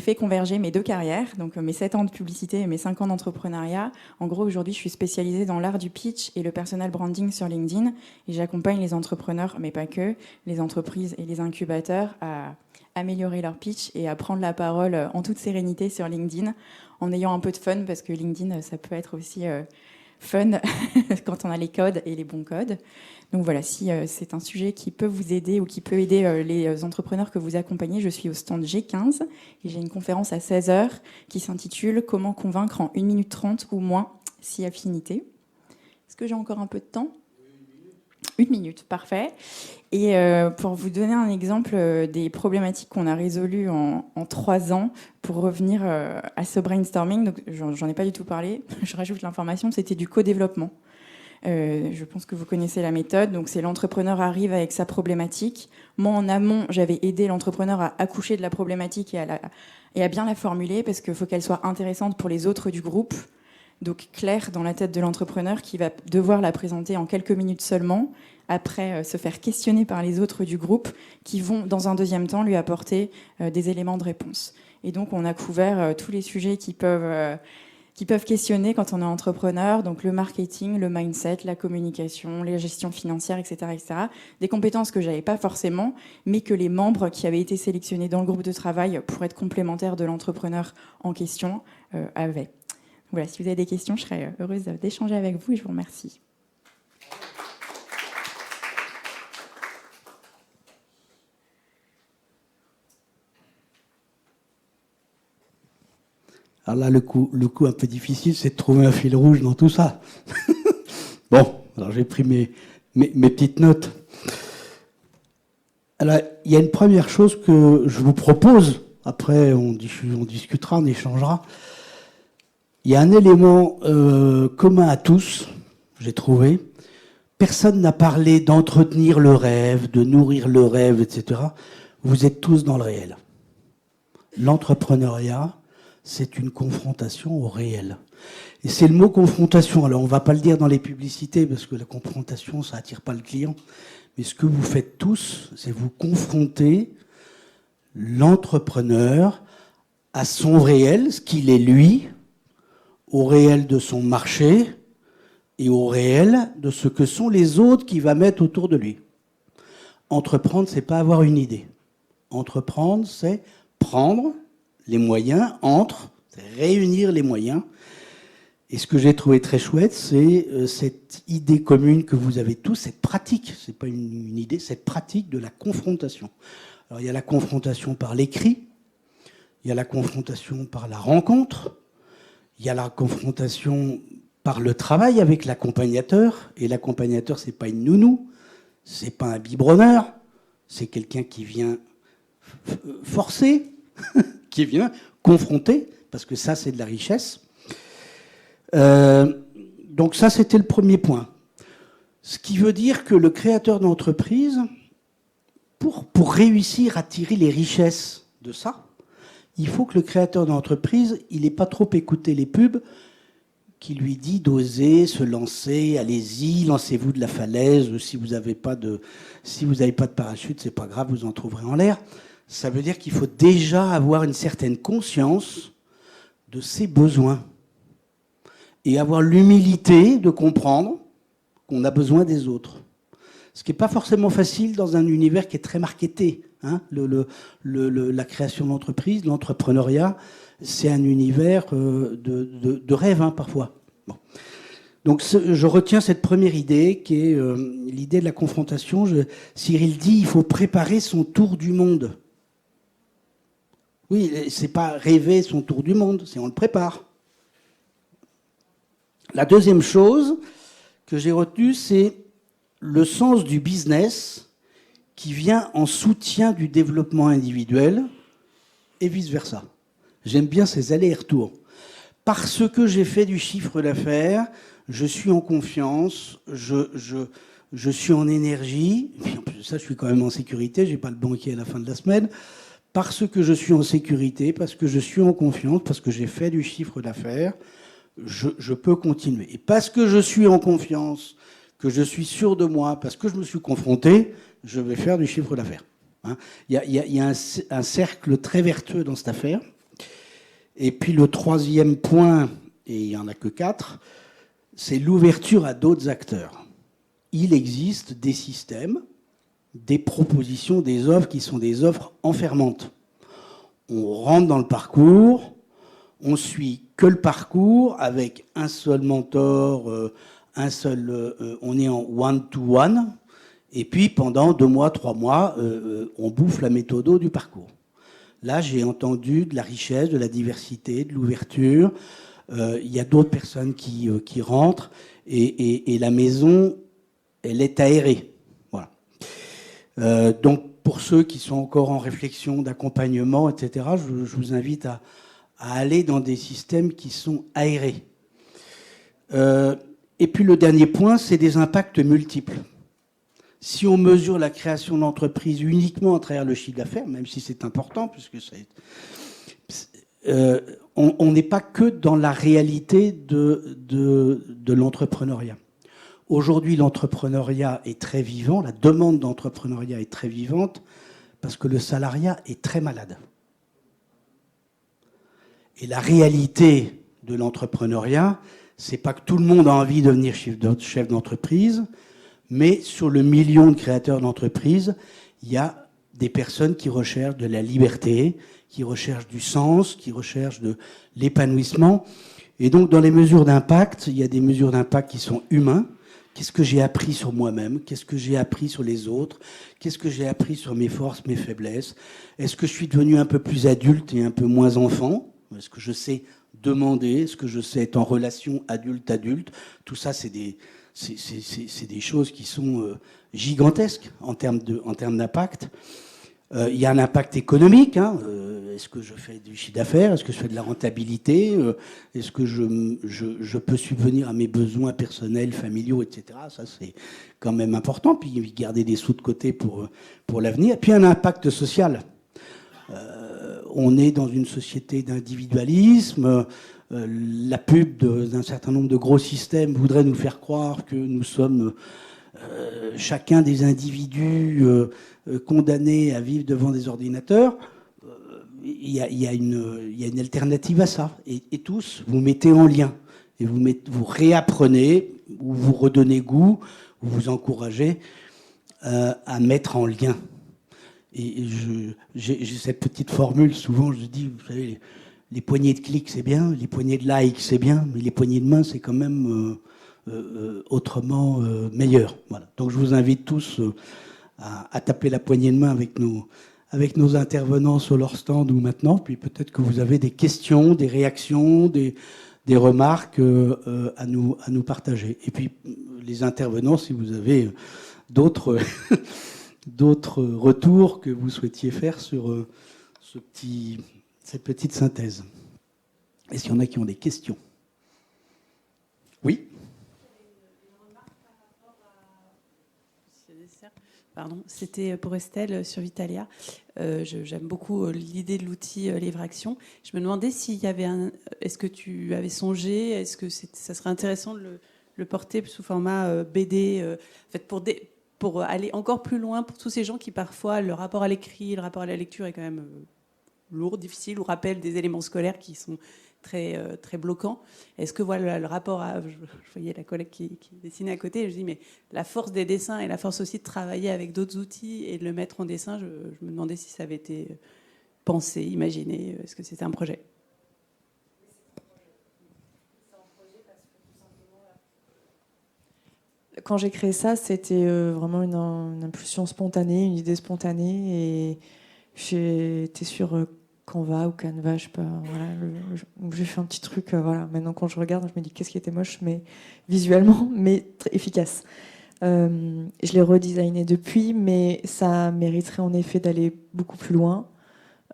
fait converger mes 2 carrières, donc mes 7 ans de publicité et mes 5 ans d'entrepreneuriat. En gros, aujourd'hui, je suis spécialisée dans l'art du pitch et le personal branding sur LinkedIn. Et j'accompagne les entrepreneurs, mais pas que, les entreprises et les incubateurs à améliorer leur pitch et à prendre la parole en toute sérénité sur LinkedIn, en ayant un peu de fun, parce que LinkedIn, ça peut être aussi fun quand on a les codes et les bons codes. Donc voilà, si c'est un sujet qui peut vous aider ou qui peut aider les entrepreneurs que vous accompagnez, je suis au stand G15 et j'ai une conférence à 16h qui s'intitule « Comment convaincre en 1 minute 30 ou moins, si affinité ». Est-ce que j'ai encore un peu de temps ? 1 minute, parfait. Et pour vous donner un exemple des problématiques qu'on a résolues en 3 ans, pour revenir à ce brainstorming, donc j'en ai pas du tout parlé, je rajoute l'information, c'était du co-développement. Je pense que vous connaissez la méthode. Donc, c'est l'entrepreneur arrive avec sa problématique. Moi, en amont, j'avais aidé l'entrepreneur à accoucher de la problématique et à bien la formuler, parce qu'il faut qu'elle soit intéressante pour les autres du groupe. Donc, claire dans la tête de l'entrepreneur, qui va devoir la présenter en quelques minutes seulement, après se faire questionner par les autres du groupe, qui vont, dans un deuxième temps, lui apporter des éléments de réponse. Et donc, on a couvert tous les sujets qui peuvent questionner quand on est entrepreneur, donc le marketing, le mindset, la communication, la gestion financière, etc., etc. Des compétences que je n'avais pas forcément, mais que les membres qui avaient été sélectionnés dans le groupe de travail pour être complémentaires de l'entrepreneur en question avaient. Voilà, si vous avez des questions, je serais heureuse d'échanger avec vous et je vous remercie. Alors là, le coup un peu difficile, c'est de trouver un fil rouge dans tout ça. Bon, alors j'ai pris mes petites notes. Alors, il y a une première chose que je vous propose. Après, on discutera, on échangera. Il y a un élément commun à tous, j'ai trouvé. Personne n'a parlé d'entretenir le rêve, de nourrir le rêve, etc. Vous êtes tous dans le réel. L'entrepreneuriat, c'est une confrontation au réel. Et c'est le mot confrontation. Alors, on ne va pas le dire dans les publicités, parce que la confrontation, ça n'attire pas le client. Mais ce que vous faites tous, c'est vous confronter l'entrepreneur à son réel, ce qu'il est lui, au réel de son marché et au réel de ce que sont les autres qu'il va mettre autour de lui. Entreprendre, c'est pas avoir une idée. Entreprendre, c'est prendre les moyens, c'est réunir les moyens. Et ce que j'ai trouvé très chouette, c'est cette idée commune que vous avez tous, cette pratique, c'est pas une idée, cette pratique de la confrontation. Alors il y a la confrontation par l'écrit, il y a la confrontation par la rencontre, il y a la confrontation par le travail avec l'accompagnateur. Et l'accompagnateur, c'est pas une nounou, c'est pas un biberonneur, c'est quelqu'un qui vient forcer, qui vient confronter, parce que ça, c'est de la richesse. Donc ça, c'était le premier point. Ce qui veut dire que le créateur d'entreprise, pour réussir à tirer les richesses de ça, il faut que le créateur d'entreprise, il n'ait pas trop écouté les pubs qui lui dit d'oser se lancer, allez-y, lancez-vous de la falaise, si vous n'avez pas de parachute, c'est pas grave, vous en trouverez en l'air. Ça veut dire qu'il faut déjà avoir une certaine conscience de ses besoins et avoir l'humilité de comprendre qu'on a besoin des autres. Ce qui n'est pas forcément facile dans un univers qui est très marketé. Hein, la création d'entreprise, l'entrepreneuriat, c'est un univers de rêve, hein, parfois. Bon. Donc je retiens cette première idée qui est l'idée de la confrontation. Cyril dit il faut préparer son tour du monde. Oui, c'est pas rêver son tour du monde, c'est on le prépare. La deuxième chose que j'ai retenue, c'est le sens du business qui vient en soutien du développement individuel et vice-versa. J'aime bien ces allers-retours. Parce que j'ai fait du chiffre d'affaires, je suis en confiance, je suis en énergie, et puis en plus de ça, je suis quand même en sécurité, j'ai pas le banquier à la fin de la semaine. Parce que je suis en sécurité, parce que je suis en confiance, parce que j'ai fait du chiffre d'affaires, je peux continuer. Et parce que je suis en confiance, que je suis sûr de moi, parce que je me suis confronté, je vais faire du chiffre d'affaires. Hein. Il y a un cercle très vertueux dans cette affaire. Et puis le troisième point, et il n'y en a que 4, c'est l'ouverture à d'autres acteurs. Il existe des systèmes, des propositions, des offres qui sont des offres enfermantes. On rentre dans le parcours, on suit que le parcours avec un seul mentor, on est en one-to-one, et puis pendant 2 mois, 3 mois, on bouffe la méthode du parcours. Là, j'ai entendu de la richesse, de la diversité, de l'ouverture, il y a d'autres personnes qui rentrent, et la maison, elle est aérée. Voilà. Donc, pour ceux qui sont encore en réflexion d'accompagnement, etc., je vous invite à aller dans des systèmes qui sont aérés. Et puis le dernier point, c'est des impacts multiples. Si on mesure la création d'entreprises uniquement à travers le chiffre d'affaires, même si c'est important, puisque on n'est pas que dans la réalité de l'entrepreneuriat. Aujourd'hui, l'entrepreneuriat est très vivant, la demande d'entrepreneuriat est très vivante, parce que le salariat est très malade. Et la réalité de l'entrepreneuriat, c'est pas que tout le monde a envie de devenir chef d'entreprise, mais sur le million de créateurs d'entreprises, il y a des personnes qui recherchent de la liberté, qui recherchent du sens, qui recherchent de l'épanouissement. Et donc, dans les mesures d'impact, il y a des mesures d'impact qui sont humains. Qu'est-ce que j'ai appris sur moi-même? Qu'est-ce que j'ai appris sur les autres? Qu'est-ce que j'ai appris sur mes forces, mes faiblesses? Est-ce que je suis devenu un peu plus adulte et un peu moins enfant? Est-ce que je sais demander? Est-ce que je sais être en relation adulte-adulte? Tout ça, c'est des choses qui sont gigantesques en termes d'impact. Il y a un impact économique. Est-ce que je fais du chiffre d'affaires? Est-ce que je fais de la rentabilité? Est-ce que je peux subvenir à mes besoins personnels, familiaux, etc. Ça, c'est quand même important. Puis garder des sous de côté pour l'avenir. Puis un impact social. On est dans une société d'individualisme. La pub d'un certain nombre de gros systèmes voudrait nous faire croire que nous sommes chacun des individus condamnés à vivre devant des ordinateurs. Il y a une alternative à ça. Et tous, vous mettez en lien. Et vous réapprenez, ou vous redonnez goût, ou vous encouragez à mettre en lien. Et j'ai cette petite formule, souvent je dis, vous savez, les poignées de clics c'est bien, les poignées de likes c'est bien, mais les poignées de main c'est quand même autrement meilleur. Voilà. Donc je vous invite tous à taper la poignée de main avec nos intervenants sur leur stand ou maintenant, puis peut-être que vous avez des questions, des réactions, des remarques à nous partager. Et puis les intervenants, si vous avez d'autres retours que vous souhaitiez faire sur cette petite synthèse. Est-ce qu'il y en a qui ont des questions? Oui. Pardon, c'était pour Estelle sur Vitalia. J'aime beaucoup l'idée de l'outil Livre Action. Je me demandais s'il y avait est-ce que tu avais songé, est-ce que ça serait intéressant de le porter sous format BD, en fait pour aller encore plus loin pour tous ces gens qui parfois le rapport à l'écrit, le rapport à la lecture est quand même lourd, difficile, ou rappelle des éléments scolaires qui sont très, très bloquants. Est-ce que voilà le rapport à... Je voyais la collègue qui dessinait à côté, et je dis mais la force des dessins et la force aussi de travailler avec d'autres outils et de le mettre en dessin, je me demandais si ça avait été pensé, imaginé, est-ce que c'était un projet? Quand j'ai créé ça, c'était vraiment une impulsion spontanée, une idée spontanée, et j'étais sur Canva ou Canva, je sais pas. Voilà, j'ai fait un petit truc. Voilà. Maintenant, quand je regarde, je me dis qu'est-ce qui était moche, mais visuellement, mais très efficace. Je l'ai redesigné depuis, mais ça mériterait en effet d'aller beaucoup plus loin.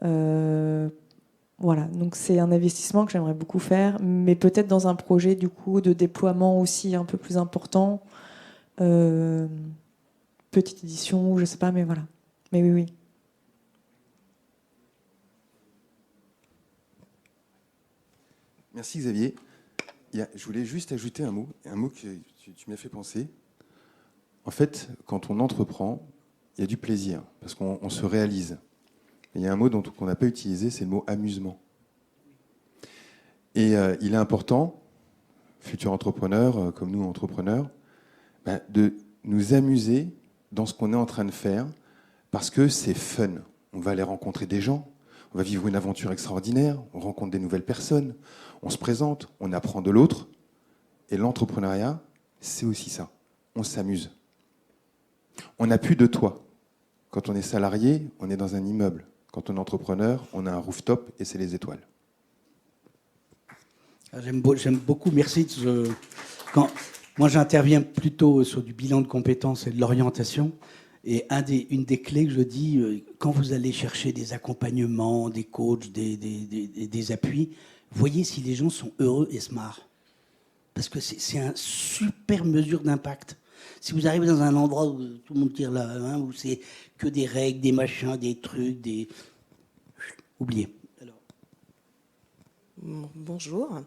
Voilà, donc c'est un investissement que j'aimerais beaucoup faire, mais peut-être dans un projet du coup de déploiement aussi un peu plus important. Petite édition, je sais pas, mais voilà. Mais oui. Merci Xavier. Je voulais juste ajouter un mot que tu m'as fait penser. En fait, quand on entreprend, il y a du plaisir, parce qu'on se réalise. Il y a un mot qu'on n'a pas utilisé, c'est le mot amusement. Et il est important, futurs entrepreneurs, comme nous entrepreneurs, de nous amuser dans ce qu'on est en train de faire, parce que c'est fun. On va aller rencontrer des gens, on va vivre une aventure extraordinaire, on rencontre des nouvelles personnes, on se présente, on apprend de l'autre. Et l'entrepreneuriat, c'est aussi ça. On s'amuse. On n'a plus de toit. Quand on est salarié, on est dans un immeuble. Quand on est entrepreneur, on a un rooftop et c'est les étoiles. J'aime beaucoup, merci. Moi, j'interviens plutôt sur du bilan de compétences et de l'orientation. Et une des clés que je dis, quand vous allez chercher des accompagnements, des coachs, des appuis, voyez si les gens sont heureux et se marrent. Parce que c'est une super mesure d'impact. Si vous arrivez dans un endroit où tout le monde tire la main, où c'est que des règles, des machins, des trucs, oubliez. Alors. Bonjour.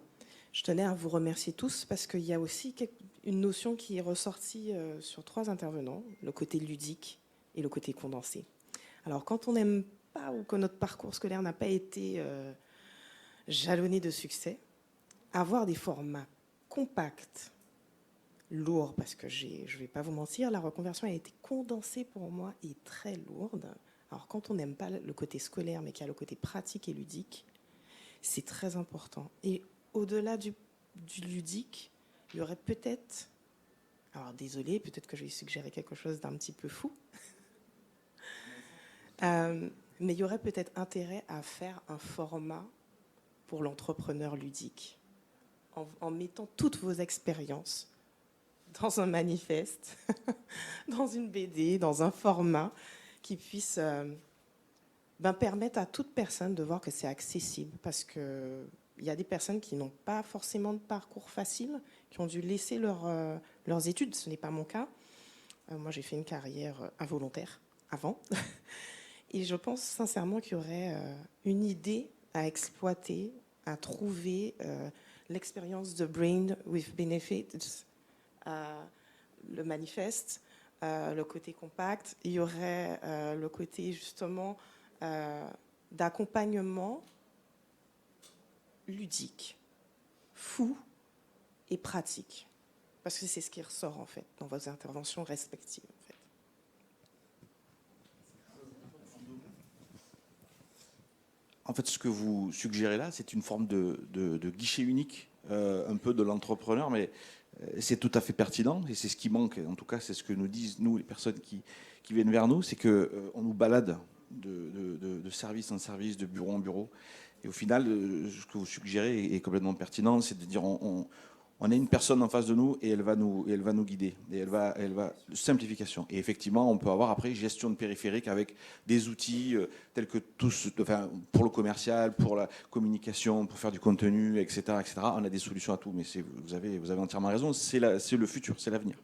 Je tenais à vous remercier tous parce qu'il y a aussi une notion qui est ressortie sur 3 intervenants, le côté ludique et le côté condensé. Alors quand on n'aime pas ou que notre parcours scolaire n'a pas été jalonné de succès, avoir des formats compacts, lourds, parce que je ne vais pas vous mentir, la reconversion a été condensée pour moi et très lourde. Alors quand on n'aime pas le côté scolaire mais qu'il y a le côté pratique et ludique, c'est très important. Et au-delà du ludique, il y aurait peut-être, alors désolé, peut-être que je vais suggérer quelque chose d'un petit peu fou, mais il y aurait peut-être intérêt à faire un format pour l'entrepreneur ludique, en mettant toutes vos expériences dans un manifeste, dans une BD, dans un format qui puisse permettre à toute personne de voir que c'est accessible, parce que il y a des personnes qui n'ont pas forcément de parcours facile, qui ont dû laisser leurs études. Ce n'est pas mon cas. Moi, j'ai fait une carrière involontaire avant. Et je pense sincèrement qu'il y aurait une idée à exploiter, à trouver l'expérience de Brain with Benefits, le manifeste, le côté compact. Il y aurait le côté justement d'accompagnement ludique, fou et pratique. Parce que c'est ce qui ressort en fait dans vos interventions respectives. En fait. En fait, ce que vous suggérez là, c'est une forme de guichet unique, un peu de l'entrepreneur, mais c'est tout à fait pertinent et c'est ce qui manque. En tout cas, c'est ce que nous disent, nous, les personnes qui viennent vers nous, c'est qu'on nous balade de service en service, de bureau en bureau. Et au final, ce que vous suggérez est complètement pertinent, c'est de dire on a une personne en face de nous et elle va nous guider. Et elle va simplification. Et effectivement, on peut avoir après gestion de périphérique avec des outils tels que pour le commercial, pour la communication, pour faire du contenu, etc., etc. On a des solutions à tout. Mais vous avez entièrement raison. C'est le futur, c'est l'avenir.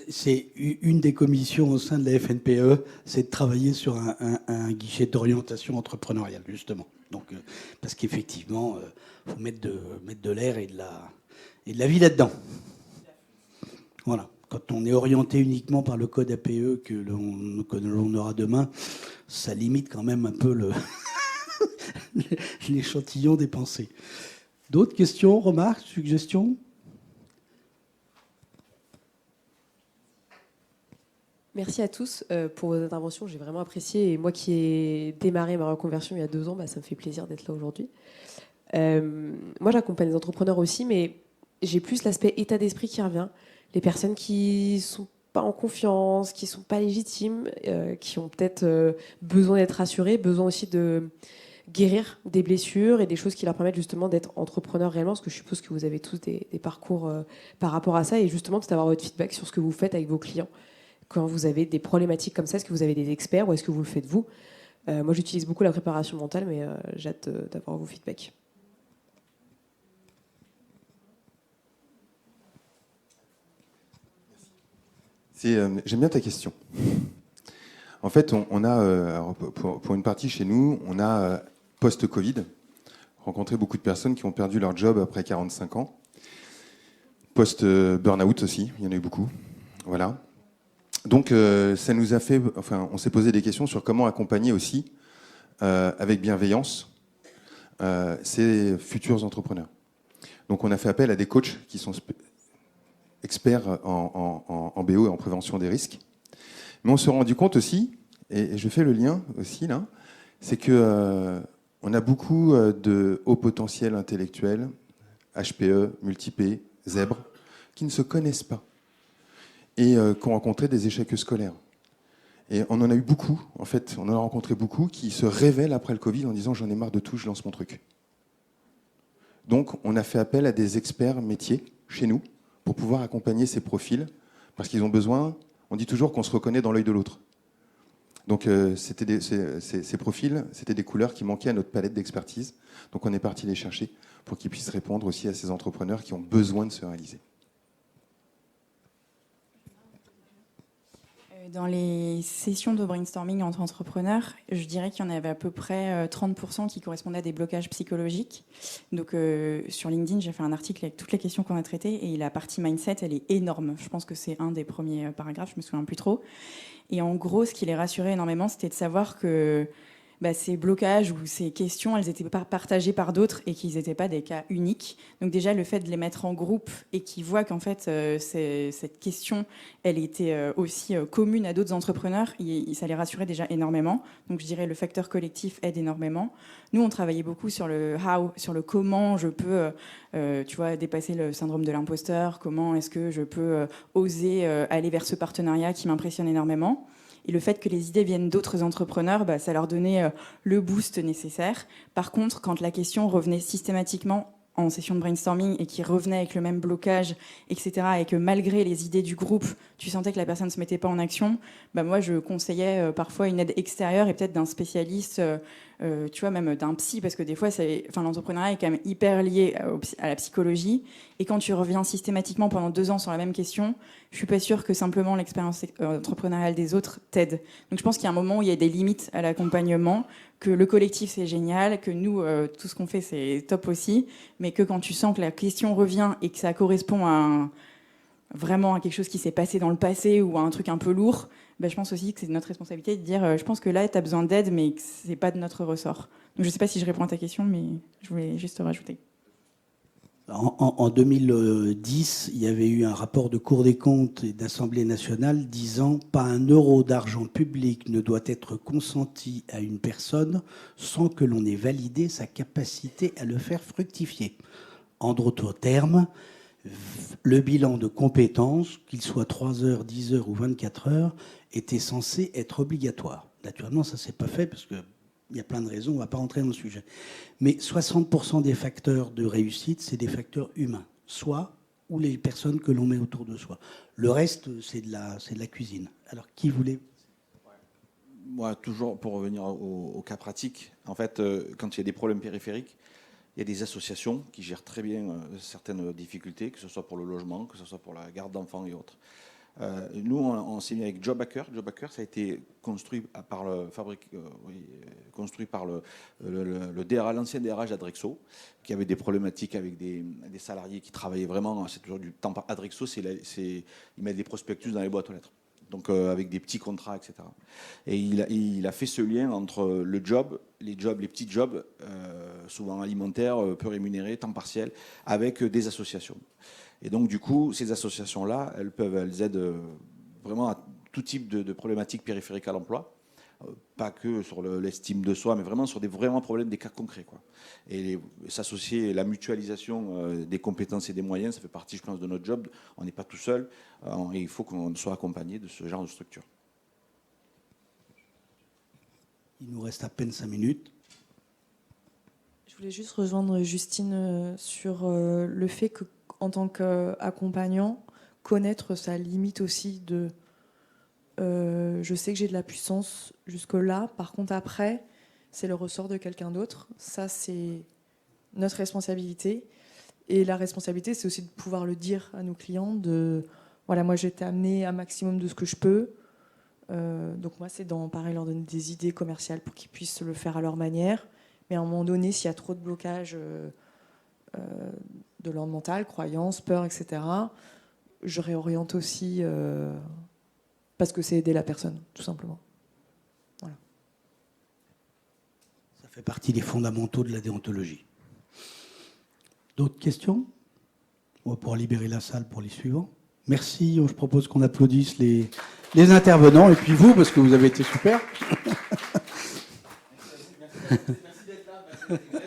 C'est une des commissions au sein de la FNPE, c'est de travailler sur un guichet d'orientation entrepreneuriale, justement. Donc, parce qu'effectivement, il faut mettre de l'air et de la vie là-dedans. Voilà. Quand on est orienté uniquement par le code APE que l'on aura demain, ça limite quand même un peu l'échantillon des pensées. D'autres questions, remarques, suggestions ? Merci à tous pour vos interventions, j'ai vraiment apprécié. Et moi qui ai démarré ma reconversion il y a 2 ans, ça me fait plaisir d'être là aujourd'hui. Moi j'accompagne les entrepreneurs aussi, mais j'ai plus l'aspect état d'esprit qui revient. Les personnes qui sont pas en confiance, qui sont pas légitimes, qui ont peut-être besoin d'être rassurées, besoin aussi de guérir des blessures et des choses qui leur permettent justement d'être entrepreneurs réellement, parce que je suppose que vous avez tous des parcours par rapport à ça, et justement peut-être avoir votre feedback sur ce que vous faites avec vos clients. Quand vous avez des problématiques comme ça, est-ce que vous avez des experts ou est-ce que vous le faites vous ? Moi, j'utilise beaucoup la préparation mentale, mais j'ai hâte d'avoir vos feedbacks. J'aime bien ta question. En fait, on a, pour une partie chez nous, on a, post-Covid, rencontré beaucoup de personnes qui ont perdu leur job après 45 ans. Post-burnout aussi, il y en a eu beaucoup. Voilà. Donc, ça nous a fait, on s'est posé des questions sur comment accompagner aussi, avec bienveillance, ces futurs entrepreneurs. Donc, on a fait appel à des coachs qui sont experts en BO et en prévention des risques. Mais on s'est rendu compte aussi, et je fais le lien aussi là, c'est que on a beaucoup de hauts potentiels intellectuels, HPE, multi-P, zèbres, qui ne se connaissent pas et qui ont rencontré des échecs scolaires. Et on en a eu beaucoup, en fait, on en a rencontré beaucoup qui se révèlent après le Covid en disant « j'en ai marre de tout, je lance mon truc ». Donc, on a fait appel à des experts métiers chez nous pour pouvoir accompagner ces profils, parce qu'ils ont besoin, on dit toujours qu'on se reconnaît dans l'œil de l'autre. Donc, ces profils, c'était des couleurs qui manquaient à notre palette d'expertise. Donc, on est parti les chercher pour qu'ils puissent répondre aussi à ces entrepreneurs qui ont besoin de se réaliser. Dans les sessions de brainstorming entre entrepreneurs, je dirais qu'il y en avait à peu près 30% qui correspondaient à des blocages psychologiques. Donc sur LinkedIn, j'ai fait un article avec toutes les questions qu'on a traitées et la partie mindset, elle est énorme. Je pense que c'est un des premiers paragraphes, je me souviens plus trop. Et en gros, ce qui les rassurait énormément, c'était de savoir que ces blocages ou ces questions, elles étaient partagées par d'autres et qu'ils n'étaient pas des cas uniques. Donc déjà, le fait de les mettre en groupe et qu'ils voient qu'en fait, cette question, elle était aussi commune à d'autres entrepreneurs, ça les rassurait déjà énormément. Donc je dirais le facteur collectif aide énormément. Nous, on travaillait beaucoup sur le how, sur le comment je peux dépasser le syndrome de l'imposteur, comment est-ce que je peux oser aller vers ce partenariat qui m'impressionne énormément. Et le fait que les idées viennent d'autres entrepreneurs, ça leur donnait le boost nécessaire. Par contre, quand la question revenait systématiquement en session de brainstorming et qui revenait avec le même blocage, etc., et que malgré les idées du groupe, tu sentais que la personne ne se mettait pas en action, moi, je conseillais parfois une aide extérieure et peut-être d'un spécialiste, même d'un psy, parce que des fois, l'entrepreneuriat est quand même hyper lié à la psychologie. Et quand tu reviens systématiquement pendant 2 ans sur la même question, je suis pas sûre que simplement l'expérience entrepreneuriale des autres t'aide. Donc je pense qu'il y a un moment où il y a des limites à l'accompagnement, que le collectif c'est génial, que nous, tout ce qu'on fait c'est top aussi, mais que quand tu sens que la question revient et que ça correspond vraiment à quelque chose qui s'est passé dans le passé ou à un truc un peu lourd, je pense aussi que c'est notre responsabilité de dire je pense que là tu as besoin d'aide mais que c'est pas de notre ressort. Donc je sais pas si je réponds à ta question, mais je voulais juste rajouter. En 2010, il y avait eu un rapport de Cour des comptes et d'Assemblée nationale disant « Pas un euro d'argent public ne doit être consenti à une personne sans que l'on ait validé sa capacité à le faire fructifier. » En d'autres termes, le bilan de compétences, qu'il soit 3 heures, 10 heures ou 24 heures, était censé être obligatoire. Naturellement, ça ne s'est pas fait parce que il y a plein de raisons, on ne va pas rentrer dans le sujet. Mais 60% des facteurs de réussite, c'est des facteurs humains, soi ou les personnes que l'on met autour de soi. Le reste, c'est de la cuisine. Alors, qui voulait ? Moi, toujours pour revenir au cas pratique, en fait, quand il y a des problèmes périphériques, il y a des associations qui gèrent très bien certaines difficultés, que ce soit pour le logement, que ce soit pour la garde d'enfants et autres. Nous, on s'est mis avec JobHacker. JobHacker, ça a été construit par l'ancien DRH d'Adrexo, qui avait des problématiques avec des salariés qui travaillaient vraiment. C'est toujours du temps. Adrexo, ils mettent des prospectus dans les boîtes aux lettres, donc avec des petits contrats, etc. Et il a fait ce lien entre le job, les petits jobs, souvent alimentaires, peu rémunérés, temps partiel, avec des associations. Et donc, du coup, ces associations-là, elles aident vraiment à tout type de problématiques périphériques à l'emploi, pas que sur l'estime de soi, mais vraiment sur des problèmes, des cas concrets, quoi. Et s'associer, la mutualisation des compétences et des moyens, ça fait partie, je pense, de notre job. On n'est pas tout seul, et il faut qu'on soit accompagné de ce genre de structure. Il nous reste à peine 5 minutes. Je voulais juste rejoindre Justine sur le fait que en tant qu'accompagnant, connaître sa limite aussi de je sais que j'ai de la puissance jusque-là, par contre après, c'est le ressort de quelqu'un d'autre. Ça, c'est notre responsabilité. Et la responsabilité, c'est aussi de pouvoir le dire à nos clients, voilà, moi j'ai été amenée un maximum de ce que je peux. Donc moi, c'est pareil, leur donner des idées commerciales pour qu'ils puissent le faire à leur manière. Mais à un moment donné, s'il y a trop de blocages de l'ordre mental, croyances, peurs, etc., je réoriente aussi parce que c'est aider la personne, tout simplement. Voilà. Ça fait partie des fondamentaux de la déontologie. D'autres questions ? On va pouvoir libérer la salle pour les suivants. Merci, je propose qu'on applaudisse les intervenants et puis vous, parce que vous avez été super. Merci d'être là.